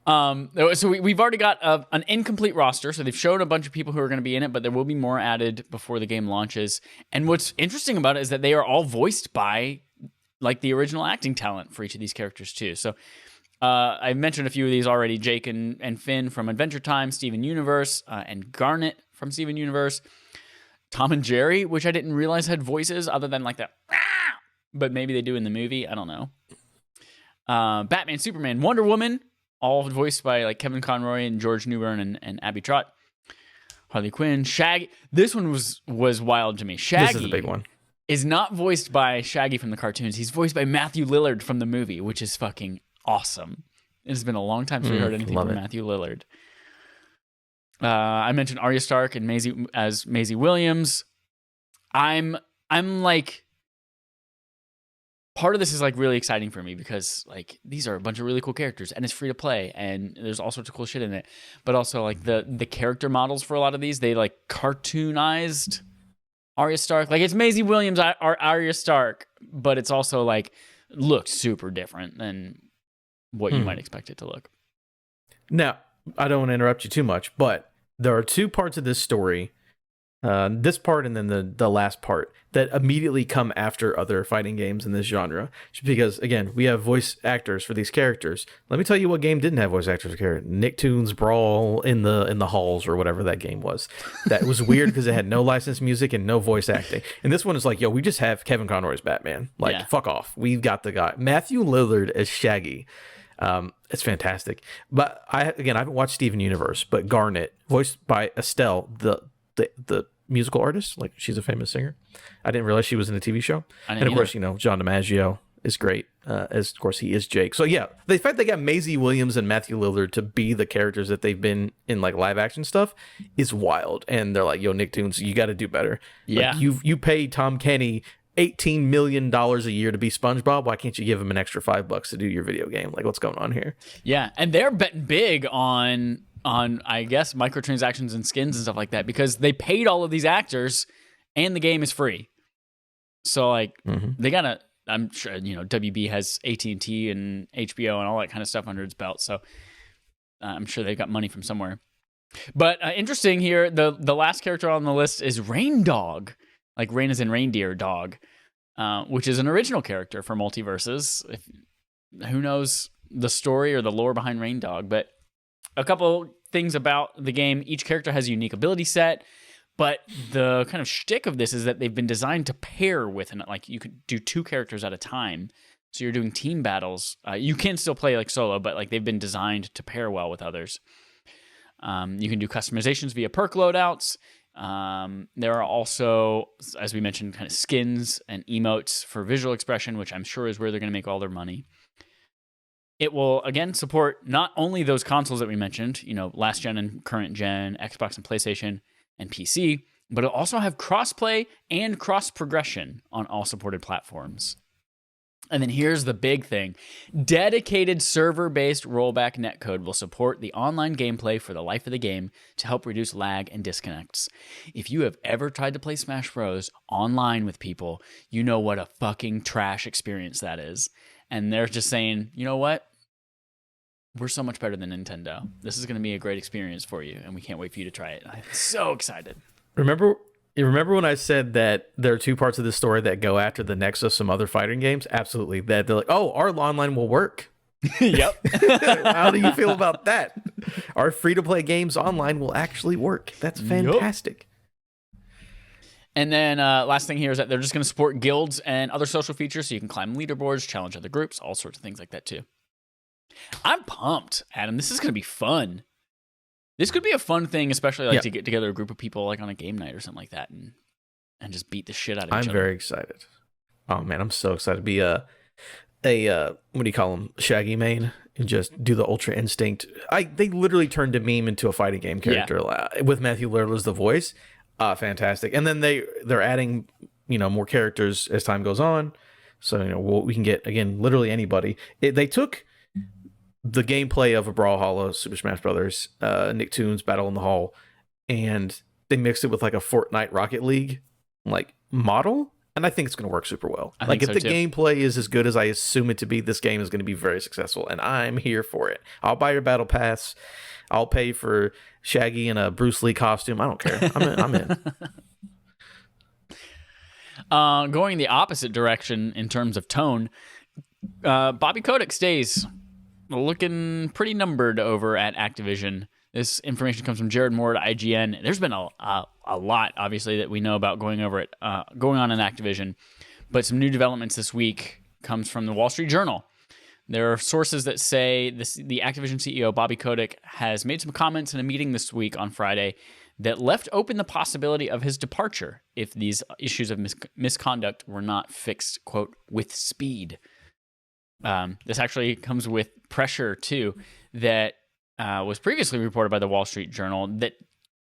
So we've already got an incomplete roster, so they've shown a bunch of people who are going to be in it, but there will be more added before the game launches. And what's interesting about it is that they are all voiced by like the original acting talent for each of these characters too. So I mentioned a few of these already: Jake and Finn from Adventure Time, Steven Universe, and Garnet from Steven Universe. Tom and Jerry, which I didn't realize had voices other than like that, but maybe they do in the movie. I don't know. Batman, Superman, Wonder Woman, all voiced by like Kevin Conroy and George Newbern and Abby Trott. Harley Quinn, Shaggy. This one was wild to me. Shaggy, this is the big one, is not voiced by Shaggy from the cartoons. He's voiced by Matthew Lillard from the movie, which is fucking awesome. It has been a long time since we heard anything from Matthew Lillard. I mentioned Arya Stark and Maisie Williams. I'm like, part of this is like really exciting for me because like these are a bunch of really cool characters and it's free to play and there's all sorts of cool shit in it. But also like the character models for a lot of these, they like cartoonized Arya Stark. Like it's Maisie Williams or Arya Stark, but it's also like looks super different than what you might expect it to look. Now, I don't want to interrupt you too much, but there are 2 parts of this story, this part and then the last part, that immediately come after other fighting games in this genre. Because, again, we have voice actors for these characters. Let me tell you what game didn't have voice actors for characters. Nicktoons Brawl in the halls or whatever that game was. That was weird because it had no licensed music and no voice acting. And this one is like, yo, we just have Kevin Conroy's Batman. Like, fuck off. We've got the guy. Matthew Lillard as Shaggy. It's fantastic. But I haven't watched Steven Universe, but Garnet, voiced by Estelle, the musical artist. Like, she's a famous singer. I didn't realize she was in a TV show. And of either. course, John DiMaggio is great, as of course he is Jake. So yeah, the fact they got Maisie Williams and Matthew Lillard to be the characters that they've been in like live action stuff is wild. And they're like, yo, Nicktoons, you got to do better. Yeah, like, you pay Tom Kenny $18 million a year to be SpongeBob. Why can't you give him an extra $5 to do your video game? Like, what's going on here? Yeah, and they're betting big on I guess microtransactions and skins and stuff like that, because they paid all of these actors and the game is free. So like they gotta, I'm sure WB has AT&T and HBO and all that kind of stuff under its belt, so I'm sure they've got money from somewhere. But interesting here, the last character on the list is Rain Dog, like rain is in reindeer dog, which is an original character for Multiverses. Who knows the story or the lore behind Rain Dog, but a couple things about the game. Each character has a unique ability set, but the kind of shtick of this is that they've been designed to pair with, and like you could do 2 characters at a time. So you're doing team battles. You can still play like solo, but like they've been designed to pair well with others. You can do customizations via perk loadouts. There are also, as we mentioned, kind of skins and emotes for visual expression, which I'm sure is where they're going to make all their money. It will, again, support not only those consoles that we mentioned, last gen and current gen, Xbox and PlayStation and PC, but it'll also have crossplay and cross progression on all supported platforms. And then here's the big thing. Dedicated server-based rollback netcode will support the online gameplay for the life of the game to help reduce lag and disconnects. If you have ever tried to play Smash Bros. Online with people, you know what a fucking trash experience that is. And they're just saying, you know what? We're so much better than Nintendo. This is going to be a great experience for you, and we can't wait for you to try it. I'm so excited. Remember when I said that there are 2 parts of this story that go after the next of some other fighting games? Absolutely. That they're like, oh, our online will work. Yep. How do you feel about that? Our free-to-play games online will actually work. That's fantastic. Yep. And then last thing here is that they're just going to support guilds and other social features, so you can climb leaderboards, challenge other groups, all sorts of things like that too. I'm pumped, Adam. This is going to be fun. This could be a fun thing, especially to get together a group of people like on a game night or something like that and just beat the shit out of each other. I'm very excited. Oh man, I'm so excited to be a what do you call them? Shaggy main and just do the Ultra Instinct. They literally turned a meme into a fighting game character with Matthew Lillard as the voice. Fantastic. And then they're adding, more characters as time goes on. So, we can get, again, literally anybody. They took the gameplay of a Brawlhalla, Super Smash Brothers, Nicktoons, Battle in the Hall, and they mixed it with like a Fortnite Rocket League like model. And I think it's going to work super well. Like if the gameplay is as good as I assume it to be, this game is going to be very successful, and I'm here for it. I'll buy your battle pass. I'll pay for Shaggy in a Bruce Lee costume. I don't care. I'm in. Going the opposite direction in terms of tone, Bobby Kotick stays looking pretty numbered over at Activision. This information comes from Jared Moore at IGN. There's been a lot, obviously, that we know about going on in Activision, but some new developments this week comes from the Wall Street Journal. There are sources that say the Activision CEO, Bobby Kotick, has made some comments in a meeting this week on Friday that left open the possibility of his departure if these issues of misconduct were not fixed, quote, with speed. This actually comes with pressure, too, that was previously reported by the Wall Street Journal that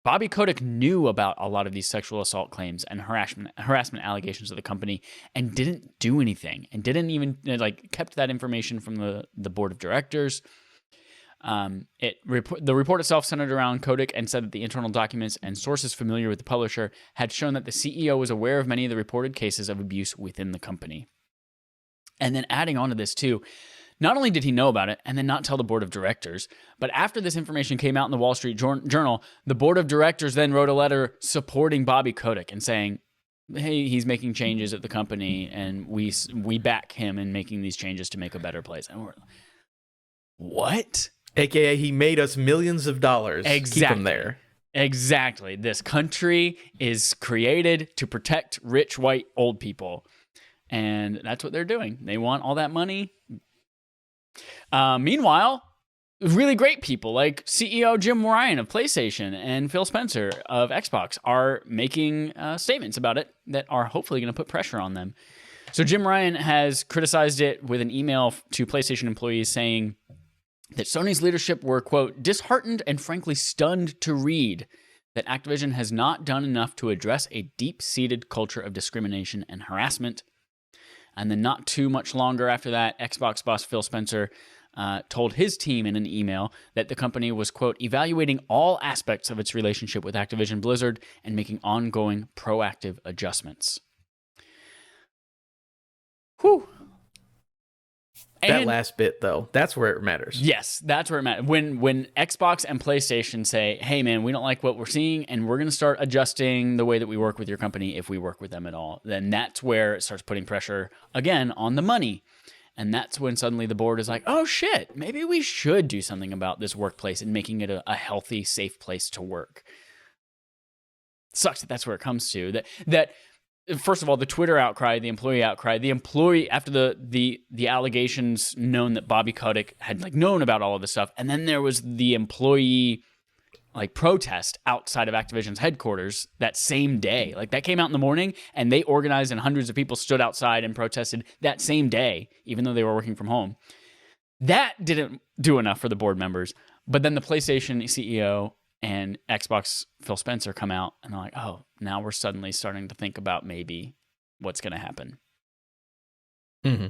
Bobby Kotick knew about a lot of these sexual assault claims and harassment allegations of the company and didn't do anything and didn't even kept that information from the board of directors. The report itself centered around Kotick and said that the internal documents and sources familiar with the publisher had shown that the CEO was aware of many of the reported cases of abuse within the company. And then adding on to this too, not only did he know about it and then not tell the board of directors, but after this information came out in the Wall Street Journal, the board of directors then wrote a letter supporting Bobby Kotick and saying, hey, he's making changes at the company and we back him in making these changes to make a better place. And we're what? AKA he made us millions of dollars. Exactly. Keep him there. Exactly. This country is created to protect rich, white, old people. And that's what they're doing. They want all that money. Meanwhile, really great people like CEO Jim Ryan of PlayStation and Phil Spencer of Xbox are making statements about it that are hopefully going to put pressure on them. So Jim Ryan has criticized it with an email to PlayStation employees saying that Sony's leadership were, quote, disheartened and frankly stunned to read that Activision has not done enough to address a deep-seated culture of discrimination and harassment. And then not too much longer after that, Xbox boss Phil Spencer told his team in an email that the company was, quote, evaluating all aspects of its relationship with Activision Blizzard and making ongoing proactive adjustments. Whew. That last bit, though, that's where it matters. Yes, that's where it matters. When Xbox and PlayStation say, hey, man, we don't like what we're seeing, and we're going to start adjusting the way that we work with your company if we work with them at all, then that's where it starts putting pressure, again, on the money. And that's when suddenly the board is like, oh, shit, maybe we should do something about this workplace and making it a healthy, safe place to work. Sucks that that's where it comes to. That first of all, the Twitter outcry, the employee after the allegations known that Bobby Kotick had known about all of this stuff, and then there was the employee protest outside of Activision's headquarters that same day. That came out in the morning, and they organized and hundreds of people stood outside and protested that same day, even though they were working from home. That didn't do enough for the board members. But then the PlayStation CEO and Xbox Phil Spencer come out and they're like, oh, now we're suddenly starting to think about maybe what's going to happen. Mm-hmm.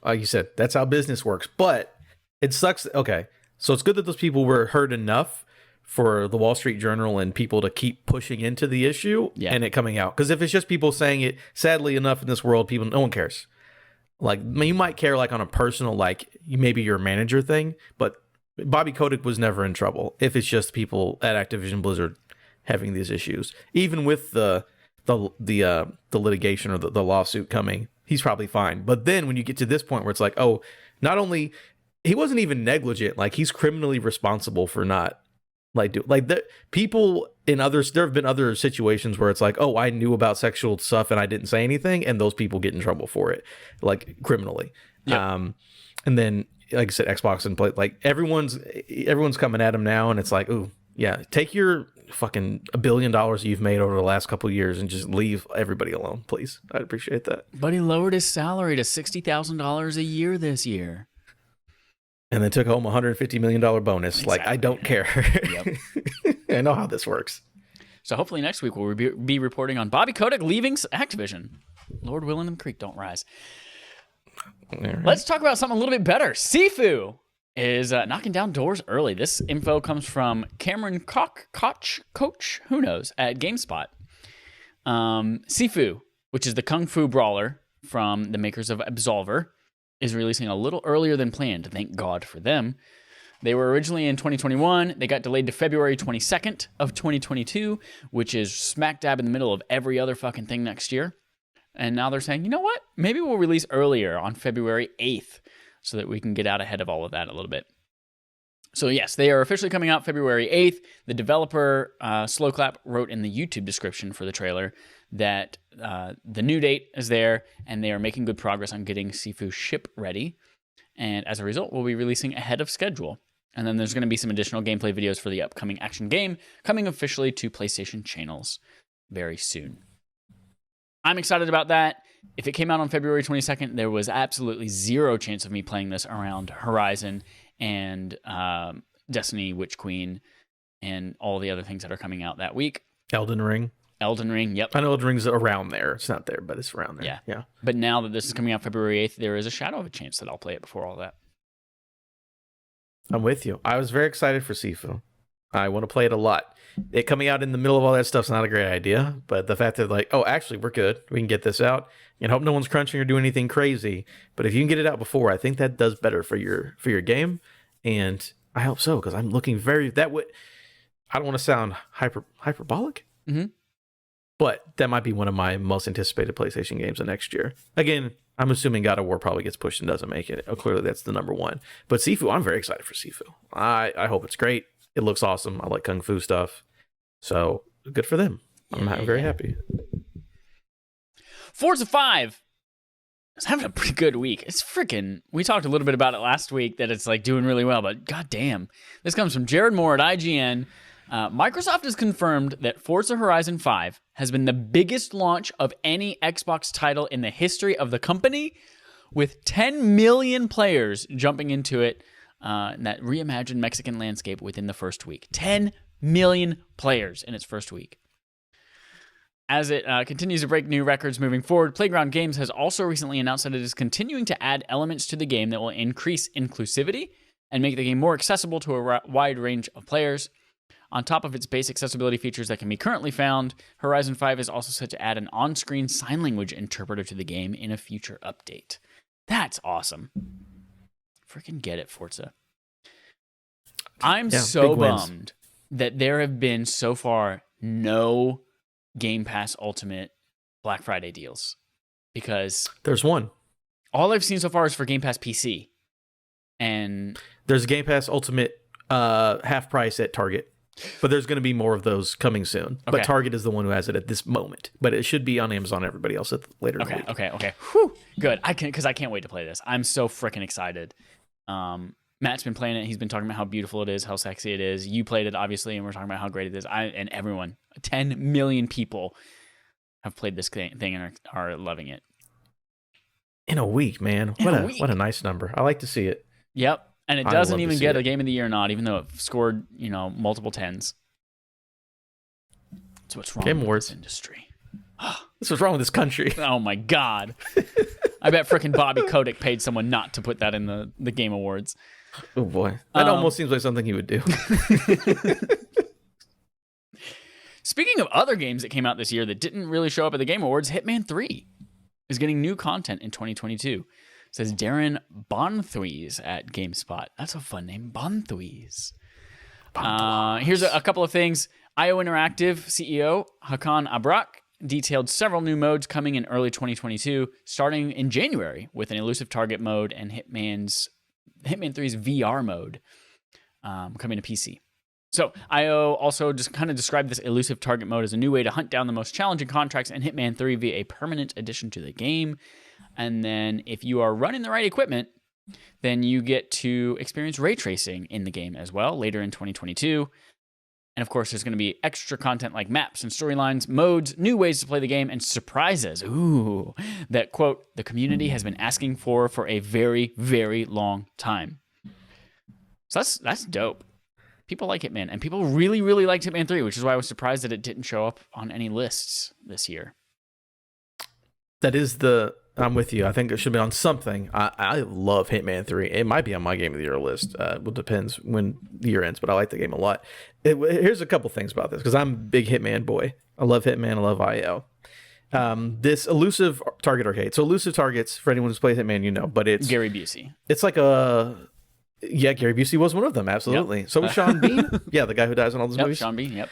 Like you said, that's how business works. But it sucks. Okay, so it's good that those people were heard enough for the Wall Street Journal and people to keep pushing into the issue and it coming out. Because if it's just people saying it, sadly enough in this world, no one cares. You might care on a personal, maybe your manager thing, but Bobby Kotick was never in trouble if it's just people at Activision Blizzard having these issues. Even with the litigation or the lawsuit coming, he's probably fine. But then when you get to this point where it's not only he wasn't even negligent, he's criminally responsible for not people in others. There have been other situations where it's oh, I knew about sexual stuff and I didn't say anything, and those people get in trouble for it, criminally. Yep. And then, like I said, Xbox and play, everyone's coming at him now, and it's ooh, yeah, take your fucking $1 billion you've made over the last couple of years and just leave everybody alone, please. I'd appreciate that. But he lowered his salary to $60,000 a year this year. And then took home a $150 million bonus. Exactly. I don't care. Yep. I know how this works. So hopefully next week we'll be reporting on Bobby Kotick leaving Activision. Lord willing, the creek don't rise. Right. Let's talk about something a little bit better. Sifu is knocking down doors early. This info comes from Cameron Coach, who knows, at GameSpot. Sifu, which is the Kung Fu brawler from the makers of Absolver, is releasing a little earlier than planned. Thank God for them. They were originally in 2021. They got delayed to February 22nd of 2022, which is smack dab in the middle of every other fucking thing next year. And now they're saying, you know what? Maybe we'll release earlier on February 8th so that we can get out ahead of all of that a little bit. So yes, they are officially coming out February 8th. The developer, Slowclap, wrote in the YouTube description for the trailer that the new date is there and they are making good progress on getting Sifu ship ready. And as a result, we'll be releasing ahead of schedule. And then there's going to be some additional gameplay videos for the upcoming action game coming officially to PlayStation channels very soon. I'm excited about that. If it came out on February 22nd, there was absolutely zero chance of me playing this around Horizon and Destiny, Witch Queen, and all the other things that are coming out that week. Elden Ring, yep. I know Elden Ring's around there. It's not there, but it's around there. Yeah. But now that this is coming out February 8th, there is a shadow of a chance that I'll play it before all that. I'm with you. I was very excited for Sifu. I want to play it a lot. It coming out in the middle of all that stuff's not a great idea, but the fact that oh, actually, we're good. We can get this out and hope no one's crunching or doing anything crazy. But if you can get it out before, I think that does better for your game, and I hope so because I'm looking I don't want to sound hyperbolic, but that might be one of my most anticipated PlayStation games of next year. Again, I'm assuming God of War probably gets pushed and doesn't make it. Clearly, that's the number one. But Sifu, I'm very excited for Sifu. I hope it's great. It looks awesome. I like Kung Fu stuff. So, good for them. I'm very happy. Forza 5 is having a pretty good week. It's freaking. We talked a little bit about it last week that it's like doing really well, but goddamn, this comes from Jared Moore at IGN. Microsoft has confirmed that Forza Horizon 5 has been the biggest launch of any Xbox title in the history of the company, with 10 million players jumping into it in that reimagined Mexican landscape within the first week. 10 million players in its first week. As it continues to break new records moving forward, Playground Games has also recently announced that it is continuing to add elements to the game that will increase inclusivity and make the game more accessible to a wide range of players. On top of its base accessibility features that can be currently found, Horizon 5 is also set to add an on-screen sign language interpreter to the game in a future update. That's awesome. Freaking get it, Forza. I'm so bummed that there have been so far no Game Pass Ultimate Black Friday deals, because there's one. All I've seen so far is for Game Pass PC, and there's Game Pass Ultimate half price at Target. But there's going to be more of those coming soon. Okay. But Target is the one who has it at this moment. But it should be on Amazon. Everybody else later in the week. Okay. Whew. Good. Because I can't wait to play this. I'm so freaking excited. Matt's been playing it. He's been talking about how beautiful it is, how sexy it is. You played it, obviously, and we're talking about how great it is. And everyone, 10 million people have played this thing and are loving it. In a week, man. What a nice number. I like to see it. Yep. And it doesn't even get a Game of the Year nod, even though it scored, multiple tens. That's what's wrong with this industry. That's what's wrong with this country. Oh, my God. I bet frickin' Bobby Kotick paid someone not to put that in the Game Awards. Oh, boy. That almost seems like something he would do. Speaking of other games that came out this year that didn't really show up at the Game Awards, Hitman 3 is getting new content in 2022. Says Darren Bonthwees at GameSpot. That's a fun name, Bonthwees. Here's a couple of things. IO Interactive CEO Hakan Abrak detailed several new modes coming in early 2022, starting in January with an elusive target mode and Hitman 3's VR mode coming to PC. So IO also just kind of described this elusive target mode as a new way to hunt down the most challenging contracts in Hitman 3 via a permanent addition to the game. And then if you are running the right equipment, then you get to experience ray tracing in the game as well later in 2022. And of course, there's going to be extra content like maps and storylines, modes, new ways to play the game, and surprises. Ooh, that, quote, the community has been asking for a very, very long time. So that's dope. People like Hitman, and people really, really liked Hitman 3, which is why I was surprised that it didn't show up on any lists this year. I'm with you. I think it should be on something. I love Hitman 3. It might be on my Game of the Year list. It depends when the year ends, but I like the game a lot. Here's a couple things about this, because I'm a big Hitman boy. I love Hitman. I love IO. This elusive target arcade. So elusive targets, for anyone who's played Hitman, but it's Gary Busey. It's like Gary Busey was one of them, absolutely. Yep. So was Sean Bean. Yeah, the guy who dies in all those movies. Sean Bean, yep.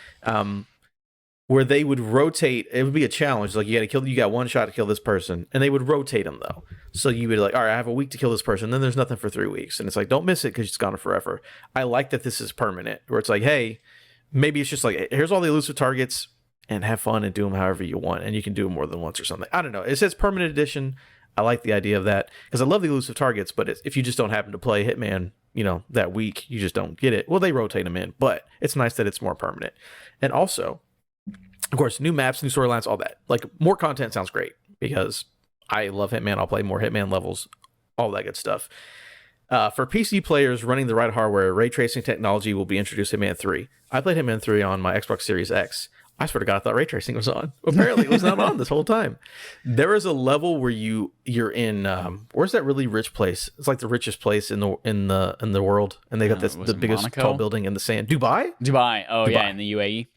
Where they would rotate, it would be a challenge. Like you got one shot to kill this person, and they would rotate them though. So you would be like, all right, I have a week to kill this person. Then there's nothing for 3 weeks, and it's like, don't miss it because it's gone forever. I like that this is permanent, where it's like, hey, maybe it's just like, here's all the elusive targets, and have fun and do them however you want, and you can do them more than once or something. I don't know. It says permanent edition. I like the idea of that because I love the elusive targets, but if you just don't happen to play Hitman, that week, you just don't get it. Well, they rotate them in, but it's nice that it's more permanent. And also, of course, new maps, new storylines, all that. Like, more content sounds great because I love Hitman. I'll play more Hitman levels, all that good stuff. For PC players running the right hardware, ray tracing technology will be introduced in Hitman 3. I played Hitman 3 on my Xbox Series X. I swear to God, I thought ray tracing was on. Apparently, it was not on this whole time. There is a level where you're in where's that really rich place? It's like the richest place in the world, and they got the biggest Monaco? Tall building in the sand. Dubai. Oh Dubai. Yeah, in the UAE.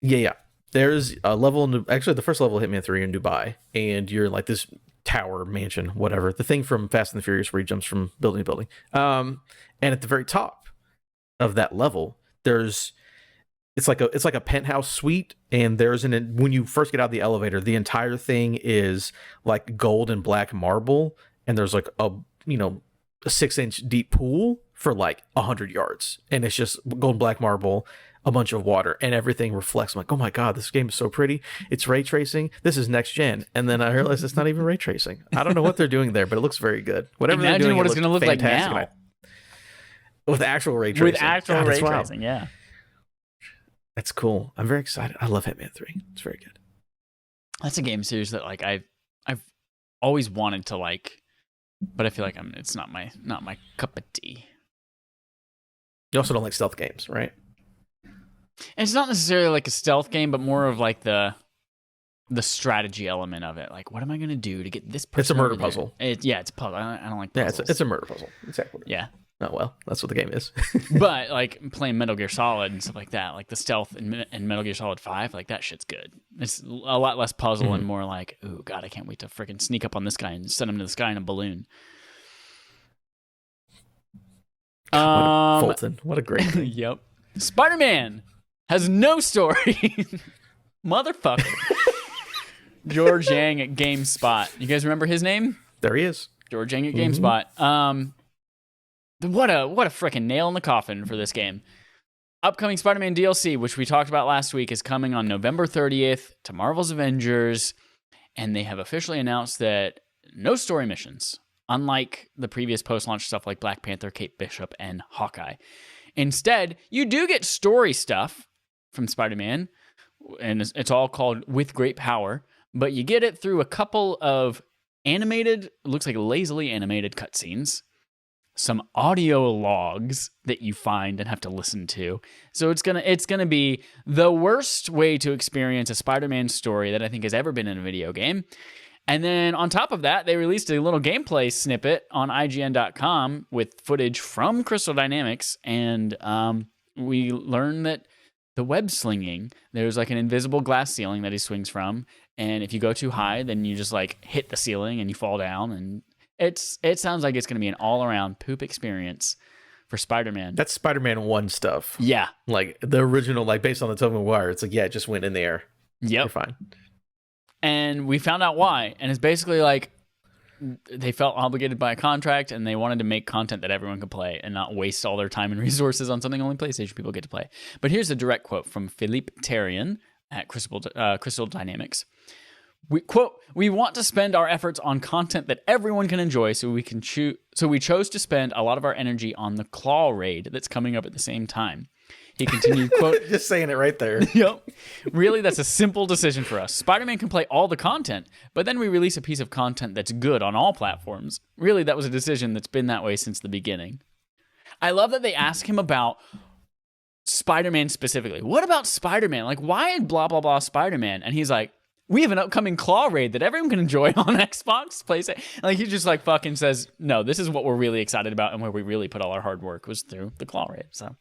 Yeah. There's a level actually the first level of Hitman 3 in Dubai, and you're in like this tower mansion, whatever. The thing from Fast and the Furious where he jumps from building to building. And at the very top of that level, it's like a penthouse suite, and when you first get out of the elevator, the entire thing is like gold and black marble, and there's like a 6-inch deep pool for like 100 yards, and it's just gold and black marble, a bunch of water and everything reflects. I'm like, oh my God, this game is so pretty. It's ray tracing. This is next gen. And then I realized it's not even ray tracing. I don't know what they're doing there, but it looks very good. Whatever Imagine they're doing, what it's going to look like fantastic. now. With actual ray tracing. With actual ray tracing, yeah. That's cool. I'm very excited. I love Hitman 3. It's very good. That's a game series that like I've always wanted to like, but I feel like it's not my cup of tea. You also don't like stealth games, right? And it's not necessarily like a stealth game, but more of like the strategy element of it. Like, what am I going to do to get this person? It's a murder puzzle. It's a puzzle. I don't like puzzles. Yeah, it's a murder puzzle. Exactly. Yeah. Oh, well, that's what the game is. But like playing Metal Gear Solid and stuff like that, like the stealth in Metal Gear Solid 5, like that shit's good. It's a lot less puzzle and more like, oh God, I can't wait to freaking sneak up on this guy and send him to the sky in a balloon. Fulton, what a great thing. Yep. Spider-Man has no story. Motherfucker. George Yang at GameSpot. You guys remember his name? There he is. George Yang at GameSpot. What a freaking nail in the coffin for this game. Upcoming Spider-Man DLC, which we talked about last week, is coming on November 30th to Marvel's Avengers, and they have officially announced that no story missions, unlike the previous post-launch stuff like Black Panther, Kate Bishop, and Hawkeye. Instead, you do get story stuff from Spider-Man, and it's all called With Great Power, but you get it through a couple of animated, looks like lazily animated cutscenes, some audio logs that you find and have to listen to. So it's gonna be the worst way to experience a Spider-Man story that I think has ever been in a video game. And then on top of that, they released a little gameplay snippet on IGN.com with footage from Crystal Dynamics, and we learned that the web slinging, there's like an invisible glass ceiling that he swings from, and if you go too high, then you just like hit the ceiling and you fall down, and it sounds like it's going to be an all-around poop experience for Spider-Man. That's Spider-Man 1 stuff. Yeah. Like the original, like based on the Tobey Maguire, it's like, yeah, it just went in the air. Yep. You're fine. And we found out why. And it's basically like they felt obligated by a contract and they wanted to make content that everyone could play and not waste all their time and resources on something only PlayStation people get to play. But here's a direct quote from Philippe Terrien at Crystal Dynamics. We want to spend our efforts on content that everyone can enjoy, so we chose to spend a lot of our energy on the Claw raid that's coming up at the same time. He continued, quote, just saying it right there. Yep. Really, that's a simple decision for us. Spider-Man can play all the content, but then we release a piece of content that's good on all platforms. Really, that was a decision that's been that way since the beginning. I love that they ask him about Spider-Man specifically. What about Spider-Man? Like, why blah, blah, blah Spider-Man? And he's like, we have an upcoming Claw raid that everyone can enjoy on Xbox, PlayStation. Like, he just like fucking says, no, this is what we're really excited about and where we really put all our hard work was through the Claw raid. So,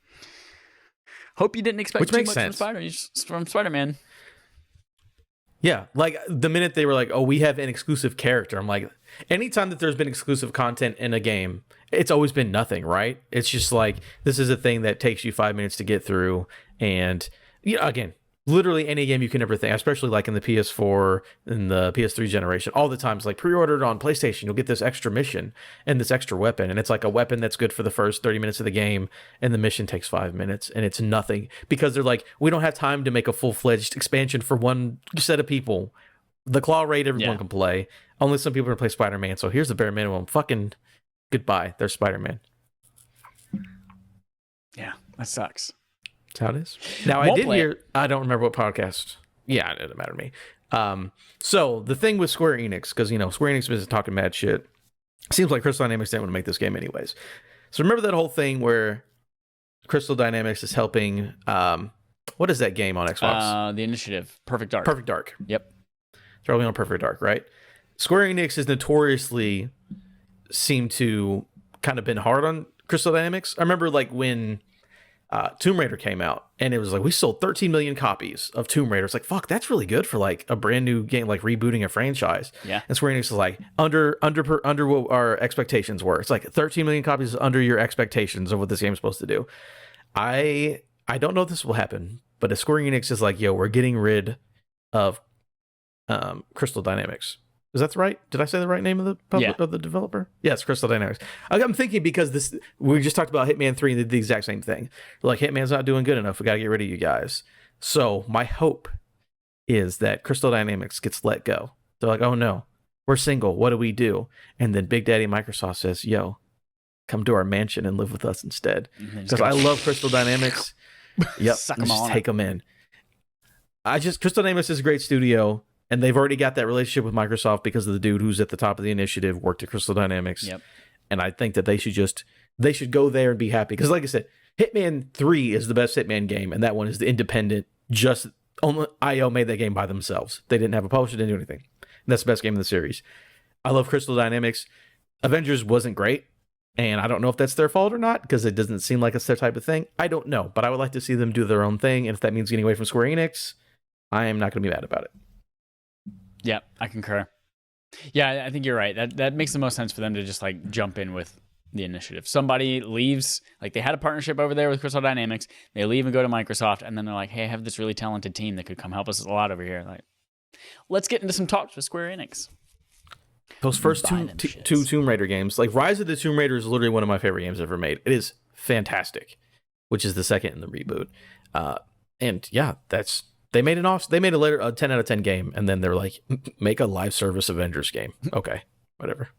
hope you didn't expect too much from Spider-Man. Yeah, like the minute they were like, oh, we have an exclusive character, I'm like, anytime that there's been exclusive content in a game, it's always been nothing, right? It's just like, this is a thing that takes you 5 minutes to get through. And, you know, again, literally any game you can ever think, especially like in the PS4 and the PS3 generation, all the times like pre-ordered on PlayStation, you'll get this extra mission and this extra weapon. And it's like a weapon that's good for the first 30 minutes of the game. And the mission takes 5 minutes and it's nothing because they're like, we don't have time to make a full-fledged expansion for one set of people. The Claw raid, everyone can play. Only some people are going to play Spider-Man. So here's the bare minimum. Fucking goodbye. There's Spider-Man. Yeah, that sucks. That's how it is. Now, I did hear, I don't remember what podcast. Yeah, it doesn't matter to me. So the thing with Square Enix, because, you know, Square Enix is talking mad shit. Seems like Crystal Dynamics didn't want to make this game anyways. So remember that whole thing where Crystal Dynamics is helping, what is that game on Xbox? The Initiative. Perfect Dark. Perfect Dark. Yep. They're only on Perfect Dark, right? Square Enix has notoriously seemed to kind of been hard on Crystal Dynamics. I remember like when Tomb Raider came out and it was like we sold 13 million copies of Tomb Raider. It's like, fuck, that's really good for like a brand new game, like rebooting a franchise. Yeah. And Square Enix is like under what our expectations were. It's like 13 million copies under your expectations of what this game is supposed to do. I don't know if this will happen, but if Square Enix is like, yo, we're getting rid of Crystal Dynamics, Is that right? Did I say the right name of the of the developer? Yes, Crystal Dynamics. I'm thinking because we just talked about Hitman 3 and did the exact same thing. Like, Hitman's not doing good enough. We got to get rid of you guys. So my hope is that Crystal Dynamics gets let go. They're like, oh no, we're single. What do we do? And then Big Daddy Microsoft says, yo, come to our mansion and live with us instead. Because I love Crystal Dynamics. Yep, just take them in. Crystal Dynamics is a great studio. And they've already got that relationship with Microsoft because of the dude who's at the top of the initiative worked at Crystal Dynamics. Yep. And I think that they should go there and be happy. Because like I said, Hitman 3 is the best Hitman game, and that one is the independent, just only IO made that game by themselves. They didn't have a publisher, didn't do anything. And that's the best game in the series. I love Crystal Dynamics. Avengers wasn't great, and I don't know if that's their fault or not, because it doesn't seem like it's their type of thing. I don't know, but I would like to see them do their own thing, and if that means getting away from Square Enix, I am not going to be mad about it. Yeah, I concur. Yeah, I think you're right. That makes the most sense for them to just like jump in with the initiative. Somebody leaves, like they had a partnership over there with Crystal Dynamics. They leave and go to Microsoft, and then they're like, hey, I have this really talented team that could come help us a lot over here. Like, let's get into some talks with Square Enix. Those first two Tomb Raider games, like Rise of the Tomb Raider is literally one of my favorite games ever made. It is fantastic, which is the second in the reboot. And yeah, they made a 10 out of 10 game, and then they're like, make a live service Avengers game. Okay, whatever.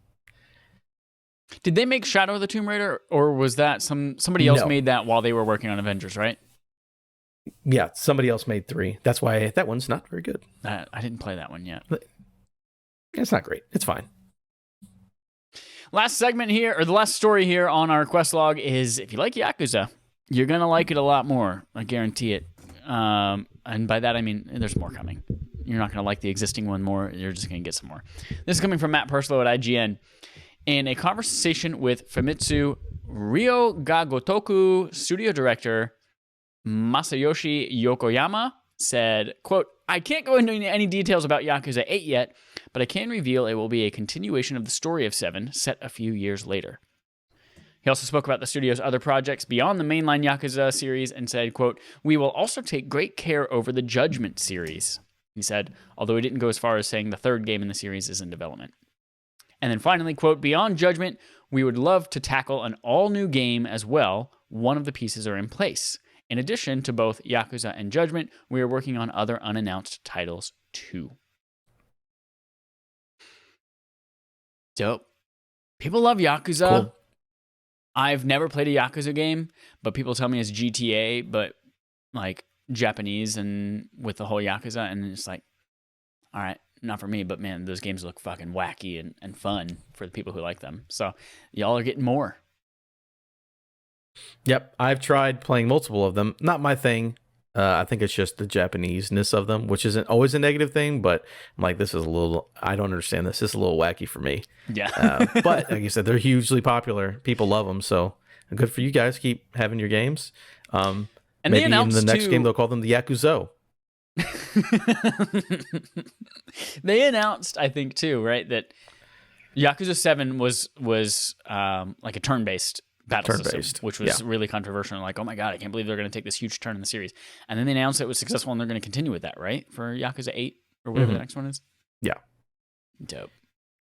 Did they make Shadow of the Tomb Raider, or was that somebody else made that while they were working on Avengers, right? Yeah, somebody else made 3. That's why that one's not very good. I didn't play that one yet. It's not great. It's fine. Last segment here, or the last story here on our quest log is, if you like Yakuza, you're going to like it a lot more. I guarantee it. And by that, I mean, there's more coming. You're not going to like the existing one more. You're just going to get some more. This is coming from Matt Purslow at IGN. In a conversation with Famitsu Ryogagotoku studio director Masayoshi Yokoyama said, quote, I can't go into any details about Yakuza 8 yet, but I can reveal it will be a continuation of the story of 7 set a few years later. He also spoke about the studio's other projects beyond the mainline Yakuza series and said, quote, we will also take great care over the Judgment series, he said, although he didn't go as far as saying the third game in the series is in development. And then finally, quote, beyond Judgment, we would love to tackle an all-new game as well. One of the pieces are in place. In addition to both Yakuza and Judgment, we are working on other unannounced titles too. Dope. People love Yakuza. Cool. I've never played a Yakuza game, but people tell me it's GTA, but like Japanese and with the whole Yakuza, and it's like, all right, not for me, but man, those games look fucking wacky and fun for the people who like them. So y'all are getting more. Yep, I've tried playing multiple of them. Not my thing. I think it's just the Japanese-ness of them, which isn't always a negative thing, but I'm like, this is a little, I don't understand this. This is a little wacky for me. Yeah. But like you said, they're hugely popular. People love them. So good for you guys. Keep having your games. And maybe in the next game, they'll call them the Yakuzo. They announced, I think, too, right, that Yakuza 7 was like a turn-based battle system, which was really controversial. And like, oh my God, I can't believe they're going to take this huge turn in the series. And then they announced it was successful and they're going to continue with that, right? For Yakuza 8 or whatever the next one is. Yeah. Dope.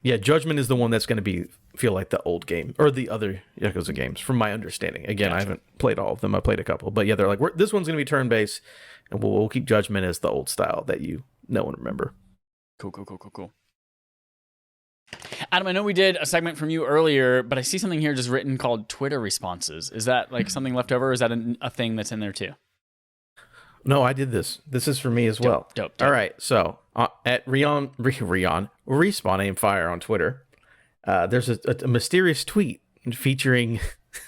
Yeah, Judgment is the one that's going to feel like the old game or the other Yakuza games, from my understanding. Again, I haven't played all of them. I played a couple. But yeah, they're like, this one's going to be turn-based, and we'll keep Judgment as the old style that you know and remember. Cool. Adam, I know we did a segment from you earlier, but I see something here just written called Twitter responses. Is that like something left over, or is that a thing that's in there too? No, I did this. This is for me as well. Dope. All right, so at Respawn Aim Fire on Twitter, there's a mysterious tweet featuring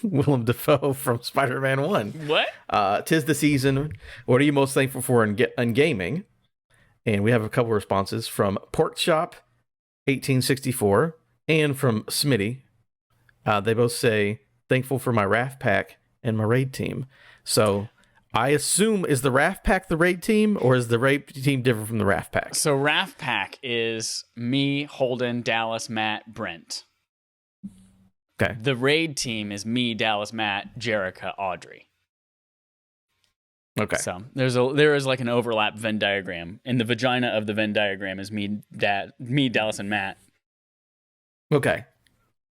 Willem Dafoe from Spider-Man 1. What? 'Tis the season. What are you most thankful for in gaming? And we have a couple responses from Porkchop 1864 and from Smitty. They both say, thankful for my RAF pack and my raid team. So I assume, is the RAF pack the raid team, or is the raid team different from the RAF pack? So RAF pack is me, Holden, Dallas, Matt, Brent. Okay. The raid team is me, Dallas, Matt, Jerica, Audrey. Okay. So there is like an overlap Venn diagram, and the vagina of the Venn diagram is me, Dallas, and Matt. Okay.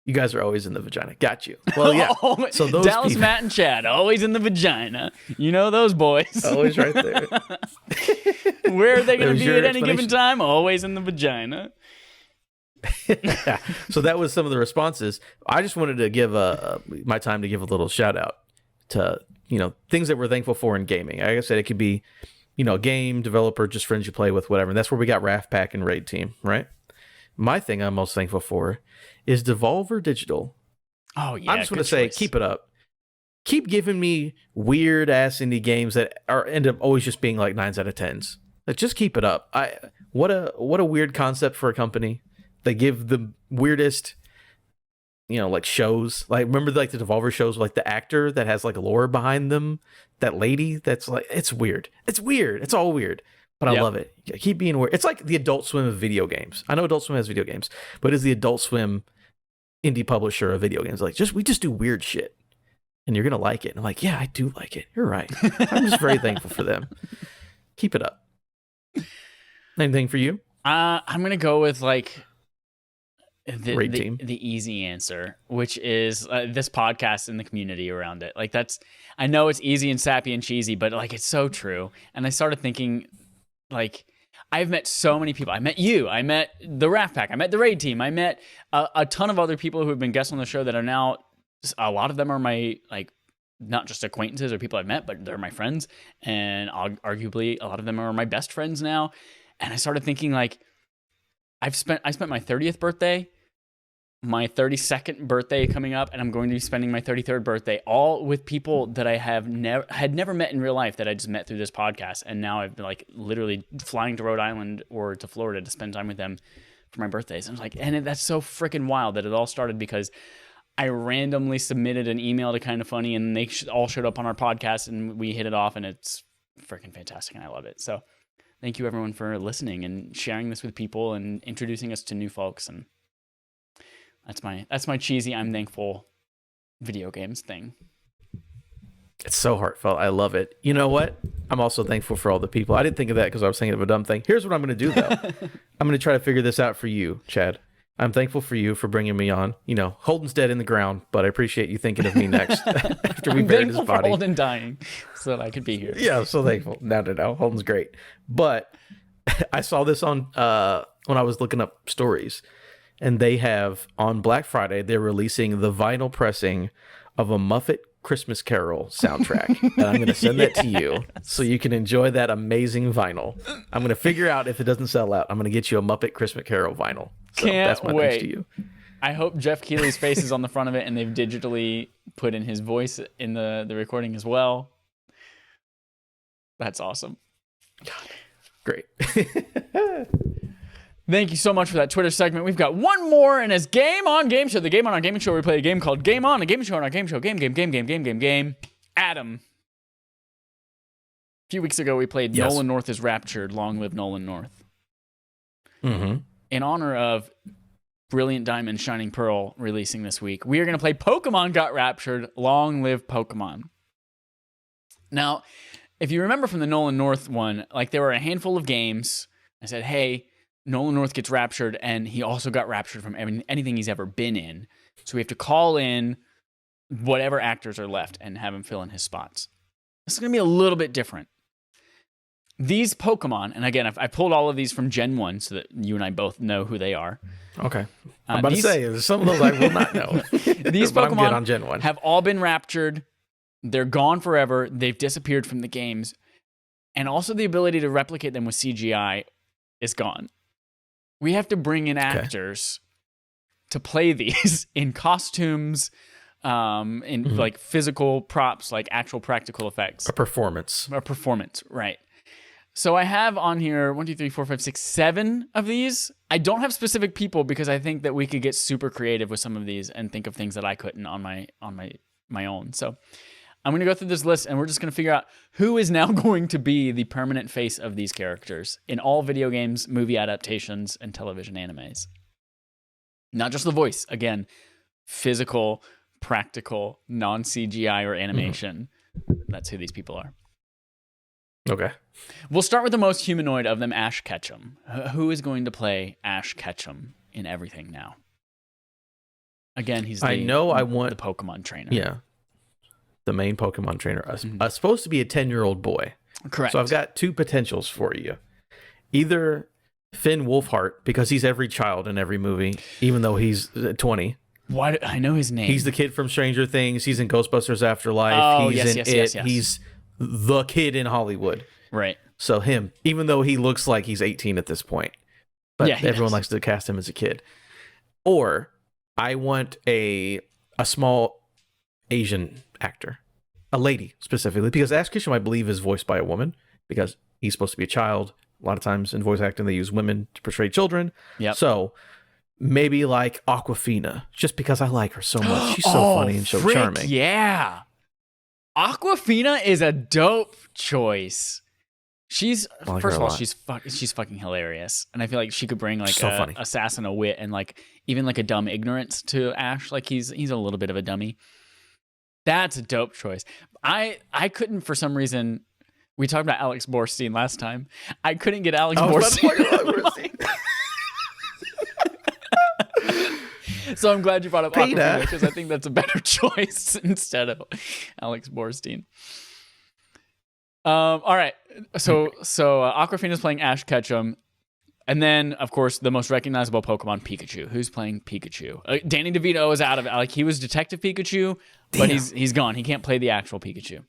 You guys are always in the vagina. Got you. Well, yeah. So those Dallas, people, Matt, and Chad, always in the vagina. You know those boys. Always right there. Where are they going to be at any given time? Always in the vagina. Yeah. So that was some of the responses. I just wanted to give my time to give a little shout out to, things that we're thankful for in gaming. Like I said, it could be, a game developer, just friends you play with, whatever. And that's where we got RAF Pack and Raid Team, right? My thing I'm most thankful for is Devolver Digital. Oh, yeah. I just want to say, keep it up. Keep giving me weird ass indie games that end up always just being like 9s out of 10s. Like, just keep it up. What a weird concept for a company. They give the weirdest, like shows. Like, remember like the Devolver shows, like the actor that has like a lore behind them. That lady that's like, it's weird. It's weird. It's all weird. But I love it. Keep being weird. It's like the Adult Swim of video games. I know Adult Swim has video games, but it's the Adult Swim indie publisher of video games. Like, we just do weird shit, and you're gonna like it. And I'm like, yeah, I do like it. You're right. I'm just very thankful for them. Keep it up. Anything for you? I'm gonna go with like the easy answer, which is this podcast and the community around it. Like, I know it's easy and sappy and cheesy, but like, it's so true. And I started thinking, like, I've met so many people. I met you. I met the RAF Pack. I met the Raid Team. I met a ton of other people who have been guests on the show that are now, a lot of them are my, like, not just acquaintances or people I've met, but they're my friends. And arguably a lot of them are my best friends now. And I started thinking, like, I spent my 30th birthday, my 32nd birthday coming up, and I'm going to be spending my 33rd birthday all with people that I had never met in real life, that I just met through this podcast. And now I've been like literally flying to Rhode Island or to Florida to spend time with them for my birthdays. And I was like, and that's so freaking wild that it all started because I randomly submitted an email to Kind of Funny, and they all showed up on our podcast, and we hit it off, and it's freaking fantastic, and I love it. So thank you everyone for listening and sharing this with people and introducing us to new folks. And that's my cheesy, I'm thankful video games thing. It's so heartfelt. I love it. You know what? I'm also thankful for all the people. I didn't think of that because I was thinking of a dumb thing. Here's what I'm going to do, though. I'm going to try to figure this out for you, Chad. I'm thankful for you for bringing me on. Holden's dead in the ground, but I appreciate you thinking of me next after we buried his body. For Holden dying so that I could be here. Yeah, I'm so thankful. No. Holden's great. But I saw this on when I was looking up stories. And they have, on Black Friday, they're releasing the vinyl pressing of a Muppet Christmas Carol soundtrack. And I'm going to send that to you so you can enjoy that amazing vinyl. I'm going to figure out if it doesn't sell out. I'm going to get you a Muppet Christmas Carol vinyl. So that's my thanks to you. I hope Jeff Keighley's face is on the front of it and they've digitally put in his voice in the recording as well. That's awesome. Great. Thank you so much for that Twitter segment. We've got one more, and it's Game On Game Show. The Game On Our Gaming Show, we play a game called Game On, a gaming show on our game show. Game. Adam. A few weeks ago, we played Nolan North is Raptured. Long live Nolan North. Mm-hmm. In honor of Brilliant Diamond Shining Pearl releasing this week, we are going to play Pokemon Got Raptured. Long live Pokemon. Now, if you remember from the Nolan North one, like, there were a handful of games. I said, hey, Nolan North gets raptured, and he also got raptured from anything he's ever been in. So we have to call in whatever actors are left and have him fill in his spots. This is going to be a little bit different. These Pokemon, and again, I pulled all of these from Gen 1 so that you and I both know who they are. Okay. I'm about to say, some of those I will not know. These Pokemon on Gen 1. Have all been raptured. They're gone forever. They've disappeared from the games. And also the ability to replicate them with CGI is gone. We have to bring in actors to play these in costumes, in like physical props, like actual practical effects. A performance, right. So I have on here 1, 2, 3, 4, 5, 6, 7 of these. I don't have specific people because I think that we could get super creative with some of these and think of things that I couldn't on my own. So I'm going to go through this list, and we're just going to figure out who is now going to be the permanent face of these characters in all video games, movie adaptations, and television animes. Not just the voice. Again, physical, practical, non-CGI or animation. That's who these people are. Okay. We'll start with the most humanoid of them, Ash Ketchum. Who is going to play Ash Ketchum in everything now? Again, he's the Pokemon trainer. Yeah. The main Pokemon trainer. Supposed to be a 10-year-old boy. Correct. So I've got two potentials for you. Either Finn Wolfhard, because he's every child in every movie, even though he's 20. Why? I know his name. He's the kid from Stranger Things. He's in Ghostbusters Afterlife. Oh, he's yes. He's the kid in Hollywood. Right. So him, even though he looks like he's 18 at this point, but everyone likes to cast him as a kid. Or I want a small Asian actor, a lady specifically, because Ash Ketchum, I believe, is voiced by a woman because he's supposed to be a child. A lot of times in voice acting, they use women to portray children. Yep. So maybe like Awkwafina, just because I like her so much. She's so funny and so charming. Yeah. Awkwafina is a dope choice. She's first of all, she's fucking hilarious, and I feel like she could bring like a sass and a wit, and like even like a dumb ignorance to Ash. Like he's a little bit of a dummy. That's a dope choice. I couldn't, for some reason. We talked about Alex Borstein last time. I couldn't get Alex Borstein. So I'm glad you brought up Awkwafina, because I think that's a better choice instead of Alex Borstein. All right. So Awkwafina's playing Ash Ketchum. And then, of course, the most recognizable Pokemon, Pikachu. Who's playing Pikachu? Danny DeVito is out of it. Like, he was Detective Pikachu, but he's gone. He can't play the actual Pikachu.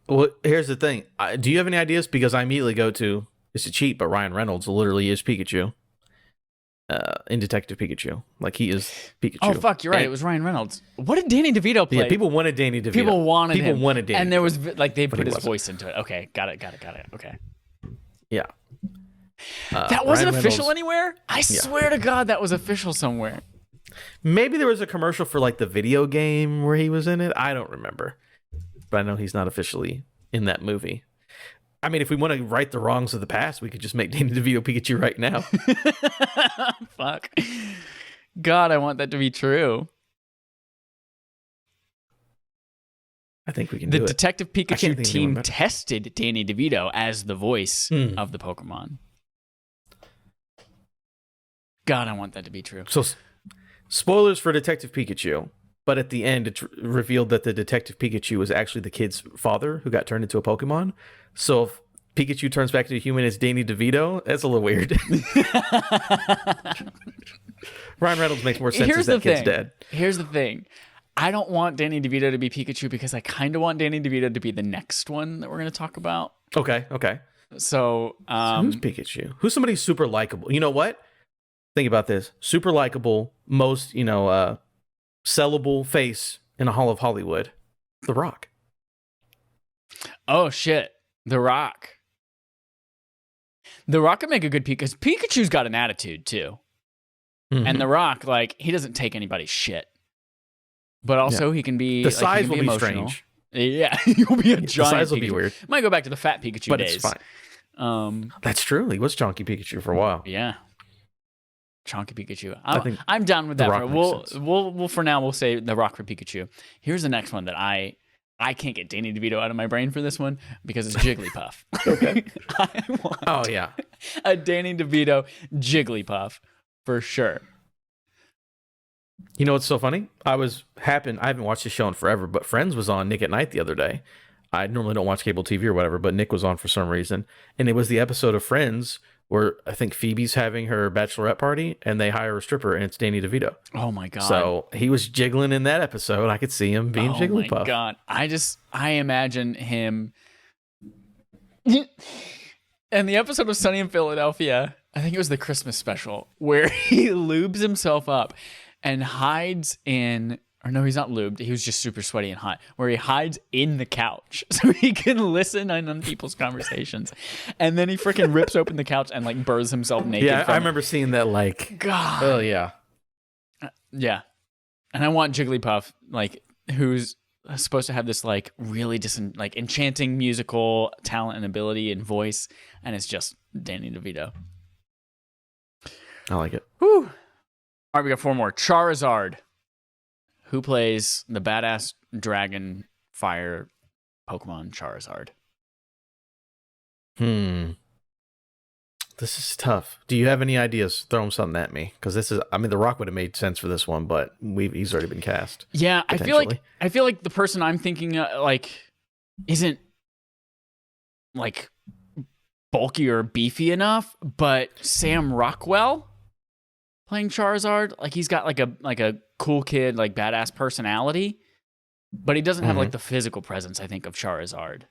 Well, here's the thing. Do you have any ideas? Because I immediately go to, it's a cheat, but Ryan Reynolds literally is Pikachu. In Detective Pikachu. Like, he is Pikachu. Oh, fuck, you're right. It was Ryan Reynolds. What did Danny DeVito play? Yeah, people wanted Danny DeVito. People wanted Danny. And there was, like, they put his voice into it. Okay, got it. Okay. Yeah. That wasn't official anywhere? I swear to God that was official somewhere. Maybe there was a commercial for, like, the video game where he was in it. I don't remember. But I know he's not officially in that movie. I mean, if we want to right the wrongs of the past, we could just make Danny DeVito Pikachu right now. Fuck. God, I want that to be true. I think we can do it. The Detective Pikachu team tested Danny DeVito as the voice of the Pokemon. God, I want that to be true. So, spoilers for Detective Pikachu. But at the end, it's revealed that the Detective Pikachu was actually the kid's father who got turned into a Pokemon. So if Pikachu turns back to a human as Danny DeVito, that's a little weird. Ryan Reynolds makes more sense as that kid's dead. Here's the thing. I don't want Danny DeVito to be Pikachu because I kind of want Danny DeVito to be the next one that we're going to talk about. Okay. So who's Pikachu? Who's somebody super likable? You know what? Think about this. Super likable, most, sellable face in a Hall of Hollywood. The Rock. Oh, shit. The Rock. The Rock could make a good Pikachu, because Pikachu's got an attitude, too. Mm-hmm. And The Rock, like, he doesn't take anybody's shit. But also, he can be... The size will be emotional. strange. Yeah, he'll be a giant The size will Pikachu. be weird. Might go back to the fat Pikachu but days. It's fine. That's true. He was chunky Pikachu for a while. Yeah. Chonky Pikachu. I'm down with that. We'll for now we'll say The Rock for Pikachu. Here's the next one that I can't get Danny DeVito out of my brain for this one because it's Jigglypuff. Okay. I want a Danny DeVito Jigglypuff for sure. You know what's so funny? I haven't watched this show in forever, but Friends was on Nick at Night the other day. I normally don't watch cable TV or whatever, but Nick was on for some reason, and it was the episode of Friends where I think Phoebe's having her bachelorette party and they hire a stripper and it's Danny DeVito. Oh my God. So he was jiggling in that episode. I could see him being Jigglypuff. Oh my God. I imagine him. And the episode of Sunny in Philadelphia, I think it was the Christmas special, where he lubes himself up and hides in, or no, he's not lubed. He was just super sweaty and hot, where he hides in the couch so he can listen in on people's conversations. And then he freaking rips open the couch and like burns himself naked. Yeah, I remember seeing that. Like, God. Oh yeah. Yeah. And I want Jigglypuff, like, who's supposed to have this like really just like enchanting musical talent and ability and voice, and it's just Danny DeVito. I like it. Whew. All right, we got 4 more. Charizard. Who plays the badass dragon fire Pokemon Charizard? This is tough. Do you have any ideas? Throw something at me, because this is. I mean, The Rock would have made sense for this one, but he's already been cast. Yeah, I feel like the person I'm thinking isn't like bulky or beefy enough, but Sam Rockwell playing Charizard, like he's got like a cool kid, like badass personality, but he doesn't have like the physical presence, I think, of Charizard.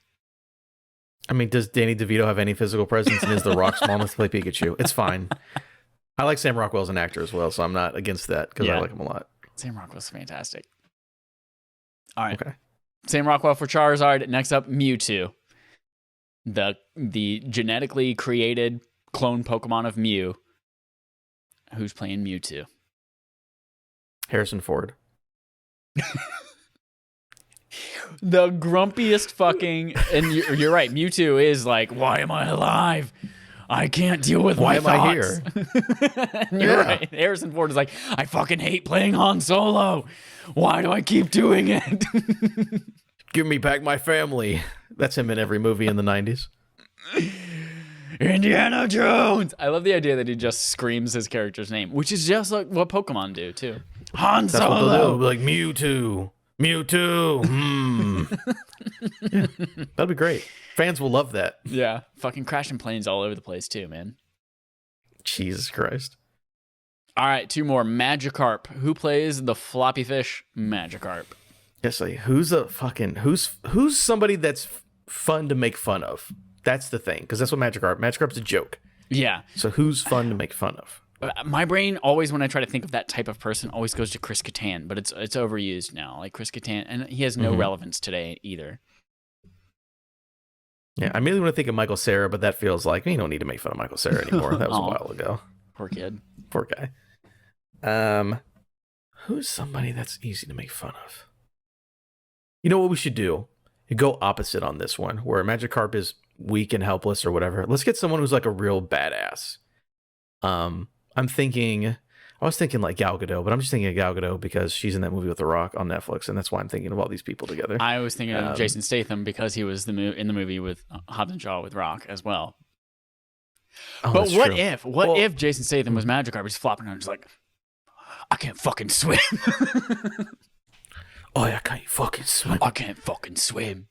I mean, does Danny DeVito have any physical presence, and is The Rock small enough to play Pikachu? It's fine. I like Sam Rockwell as an actor as well, so I'm not against that, because I like him a lot. Sam Rockwell's fantastic. All right. Okay. Sam Rockwell for Charizard. Next up, Mewtwo. The genetically created clone Pokemon of Mew. Who's playing Mewtwo? Harrison Ford. The grumpiest fucking, and you're right, Mewtwo is like, why am I alive? I can't deal with why my thoughts. I here? And you're right. Harrison Ford is like, I fucking hate playing Han Solo. Why do I keep doing it? Give me back my family. That's him in every movie in the 90s. Indiana Jones. I love the idea that he just screams his character's name, which is just like what Pokemon do too. Han Solo. That's what they'll do. Like Mewtwo. Yeah, that'd be great. Fans will love that. Yeah, fucking crashing planes all over the place too, man. Jesus Christ. All right, 2 more. Magikarp. Who plays the floppy fish Magikarp? Yes, like who's somebody that's fun to make fun of? That's the thing, because that's what Magikarp's a joke. Yeah. So who's fun to make fun of? My brain always, when I try to think of that type of person, always goes to Chris Kattan, but it's overused now. Like Chris Kattan, and he has no relevance today either. Yeah, I immediately want to think of Michael Cera, but that feels like you don't need to make fun of Michael Cera anymore. That was a while ago. Poor kid. Poor guy. Who's somebody that's easy to make fun of? You know what we should do? Go opposite on this one, where Magikarp is weak and helpless or whatever. Let's get someone who's like a real badass. I was thinking like Gal Gadot, but I'm just thinking of Gal Gadot because she's in that movie with The Rock on Netflix, and that's why I'm thinking of all these people together. I was thinking of Jason Statham because he was in the movie with Hobbs and Shaw with Rock as well. Oh, but what if Jason Statham was Magikarp? He's flopping around, just like, I can't fucking swim. Oh, I can't fucking swim. I can't fucking swim.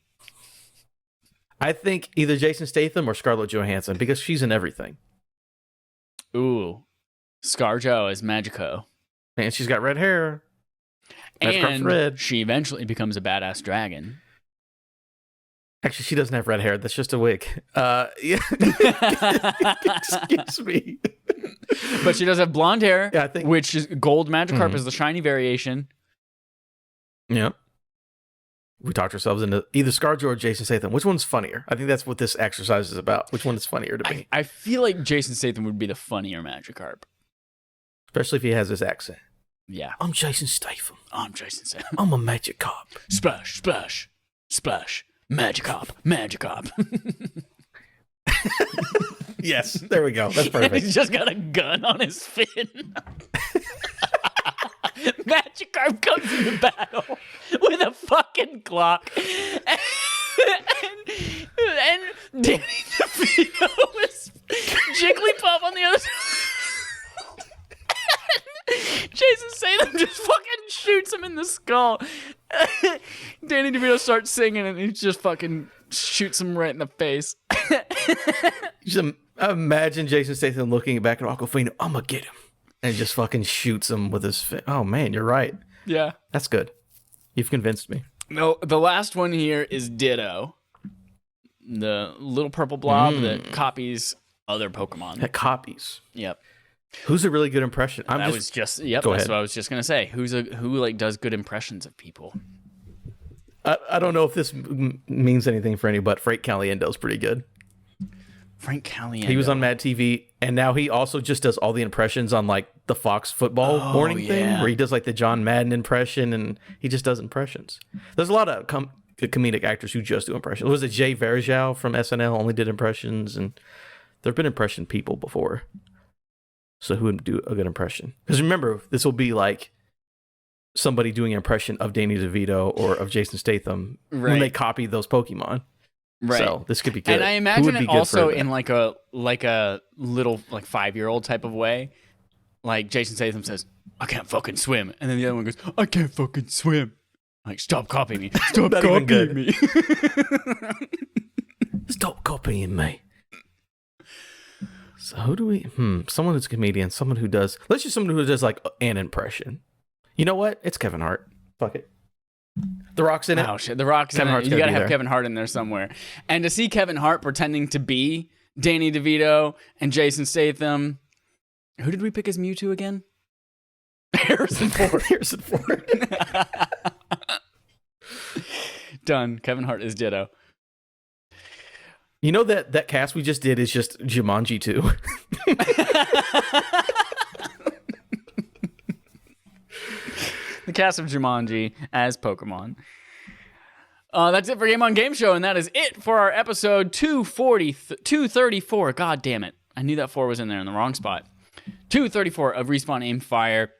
I think either Jason Statham or Scarlett Johansson, because she's in everything. Ooh. ScarJo as Magico. And she's got red hair. And red. She eventually becomes a badass dragon. Actually, she doesn't have red hair. That's just a wig. Yeah. Excuse me. But she does have blonde hair, yeah, I think, which is gold Magikarp is the shiny variation. Yeah. We talked ourselves into either ScarJo or Jason Statham. Which one's funnier? I think that's what this exercise is about. Which one is funnier to me? I feel like Jason Statham would be the funnier Magikarp. Especially if he has this accent. Yeah. I'm Jason Statham. I'm Jason Statham. I'm a Magikarp. Splash, splash, splash. Magikarp, Magikarp. Yes, there we go. That's perfect. He's just got a gun on his fin. Magikarp comes into battle with a fucking clock. And Danny DeVito is Jigglypuff on the other side. Jason Statham just fucking shoots him in the skull. Danny DeVito starts singing and he just fucking shoots him right in the face. Just imagine Jason Statham looking back at Aquafina. I'm gonna get him. And just fucking shoots him with his fin. Oh man, you're right. Yeah. That's good. You've convinced me. No, the last one here is Ditto. The little purple blob that copies other Pokemon. That copies. Yep. Who's a really good impression? That's what I was just gonna say. Who like does good impressions of people? I don't know if this means anything for any, but Frank Caliendo's pretty good. Frank Caliendo. He was on Mad TV, and now he also just does all the impressions on like the Fox football morning thing, where he does like the John Madden impression, and he just does impressions. There's a lot of comedic actors who just do impressions. Was it Jay Baruchel from SNL only did impressions, and there've been impression people before. So who would do a good impression? Because remember, this will be like somebody doing an impression of Danny DeVito or of Jason Statham when they copy those Pokemon. Right. So this could be good. And I imagine it also in like a little like 5-year-old type of way. Like Jason Statham says, "I can't fucking swim," and then the other one goes, "I can't fucking swim." Like, stop copying me. Stop copying me. Stop copying me. So who do we? Someone who's a comedian. Someone who does. Let's just someone who does like an impression. You know what? It's Kevin Hart. Fuck it. The Rock's in it. Oh shit, The Rock's in it. You gotta have Kevin Hart in there somewhere. And to see Kevin Hart pretending to be Danny DeVito and Jason Statham. Who did we pick as Mewtwo again? Harrison Ford. Harrison Ford. Done. Kevin Hart is Ditto. You know that cast we just did is just Jumanji 2. The cast of Jumanji as Pokemon. That's it for Game on Game Show, and that is it for our episode 234. God damn it. I knew that 4 was in there in the wrong spot. 234 of Respawn Aim Fire.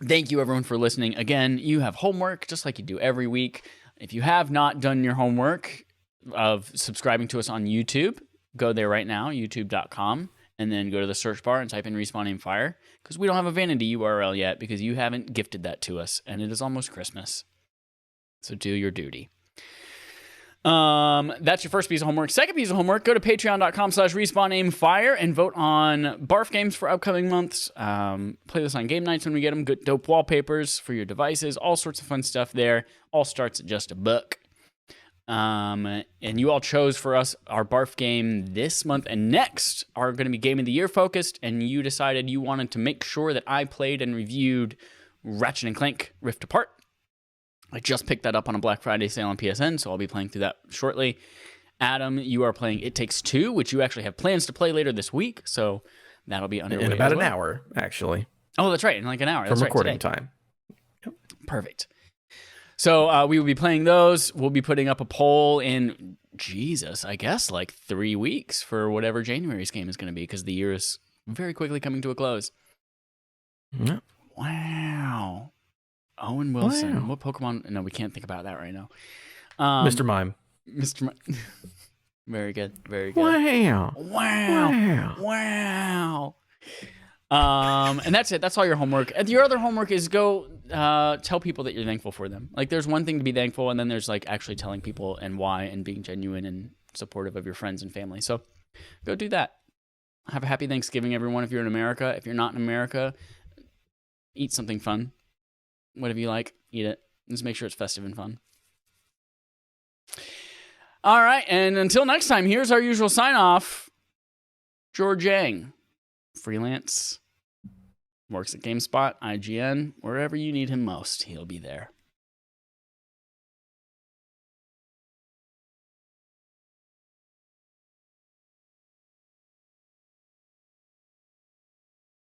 Thank you, everyone, for listening. Again, you have homework, just like you do every week. If you have not done your homework of subscribing to us on YouTube, go there right now, youtube.com, and then go to the search bar and type in Respawn Aim Fire, because we don't have a vanity URL yet, because you haven't gifted that to us, and it is almost Christmas. So do your duty. That's your first piece of homework. Second piece of homework, go to patreon.com/respawnaimfire and vote on barf games for upcoming months. Play this on game nights when we get them. Good dope wallpapers for your devices. All sorts of fun stuff there. All starts at just $1. And you all chose for us our barf game this month and next are going to be Game of the Year focused, and you decided you wanted to make sure that I played and reviewed Ratchet & Clank Rift Apart. I just picked that up on a Black Friday sale on PSN, so I'll be playing through that shortly. Adam, you are playing It Takes Two, which you actually have plans to play later this week, so that'll be underway in about an hour, actually. Oh, that's right, in like an hour. From recording time. Yep. Perfect. So we will be playing those. We'll be putting up a poll in, I guess like 3 weeks for whatever January's game is going to be, because the year is very quickly coming to a close. Yep. Wow. Owen Wilson. Wow. What Pokemon? No, we can't think about that right now. Mr. Mime. Mr. Mime. Very good. Very good. Wow. Wow. Wow. Wow. And that's it. That's all your homework. And your other homework is go tell people that you're thankful for them. Like, there's one thing to be thankful, and then there's like actually telling people and why, and being genuine and supportive of your friends and family. So go do that. Have a happy Thanksgiving, everyone. If you're in America, if you're not in America, eat something fun. Whatever you like, eat it. Just make sure it's festive and fun. All right, and until next time, here's our usual sign-off. George Yang, freelance, works at GameSpot, IGN, wherever you need him most, he'll be there.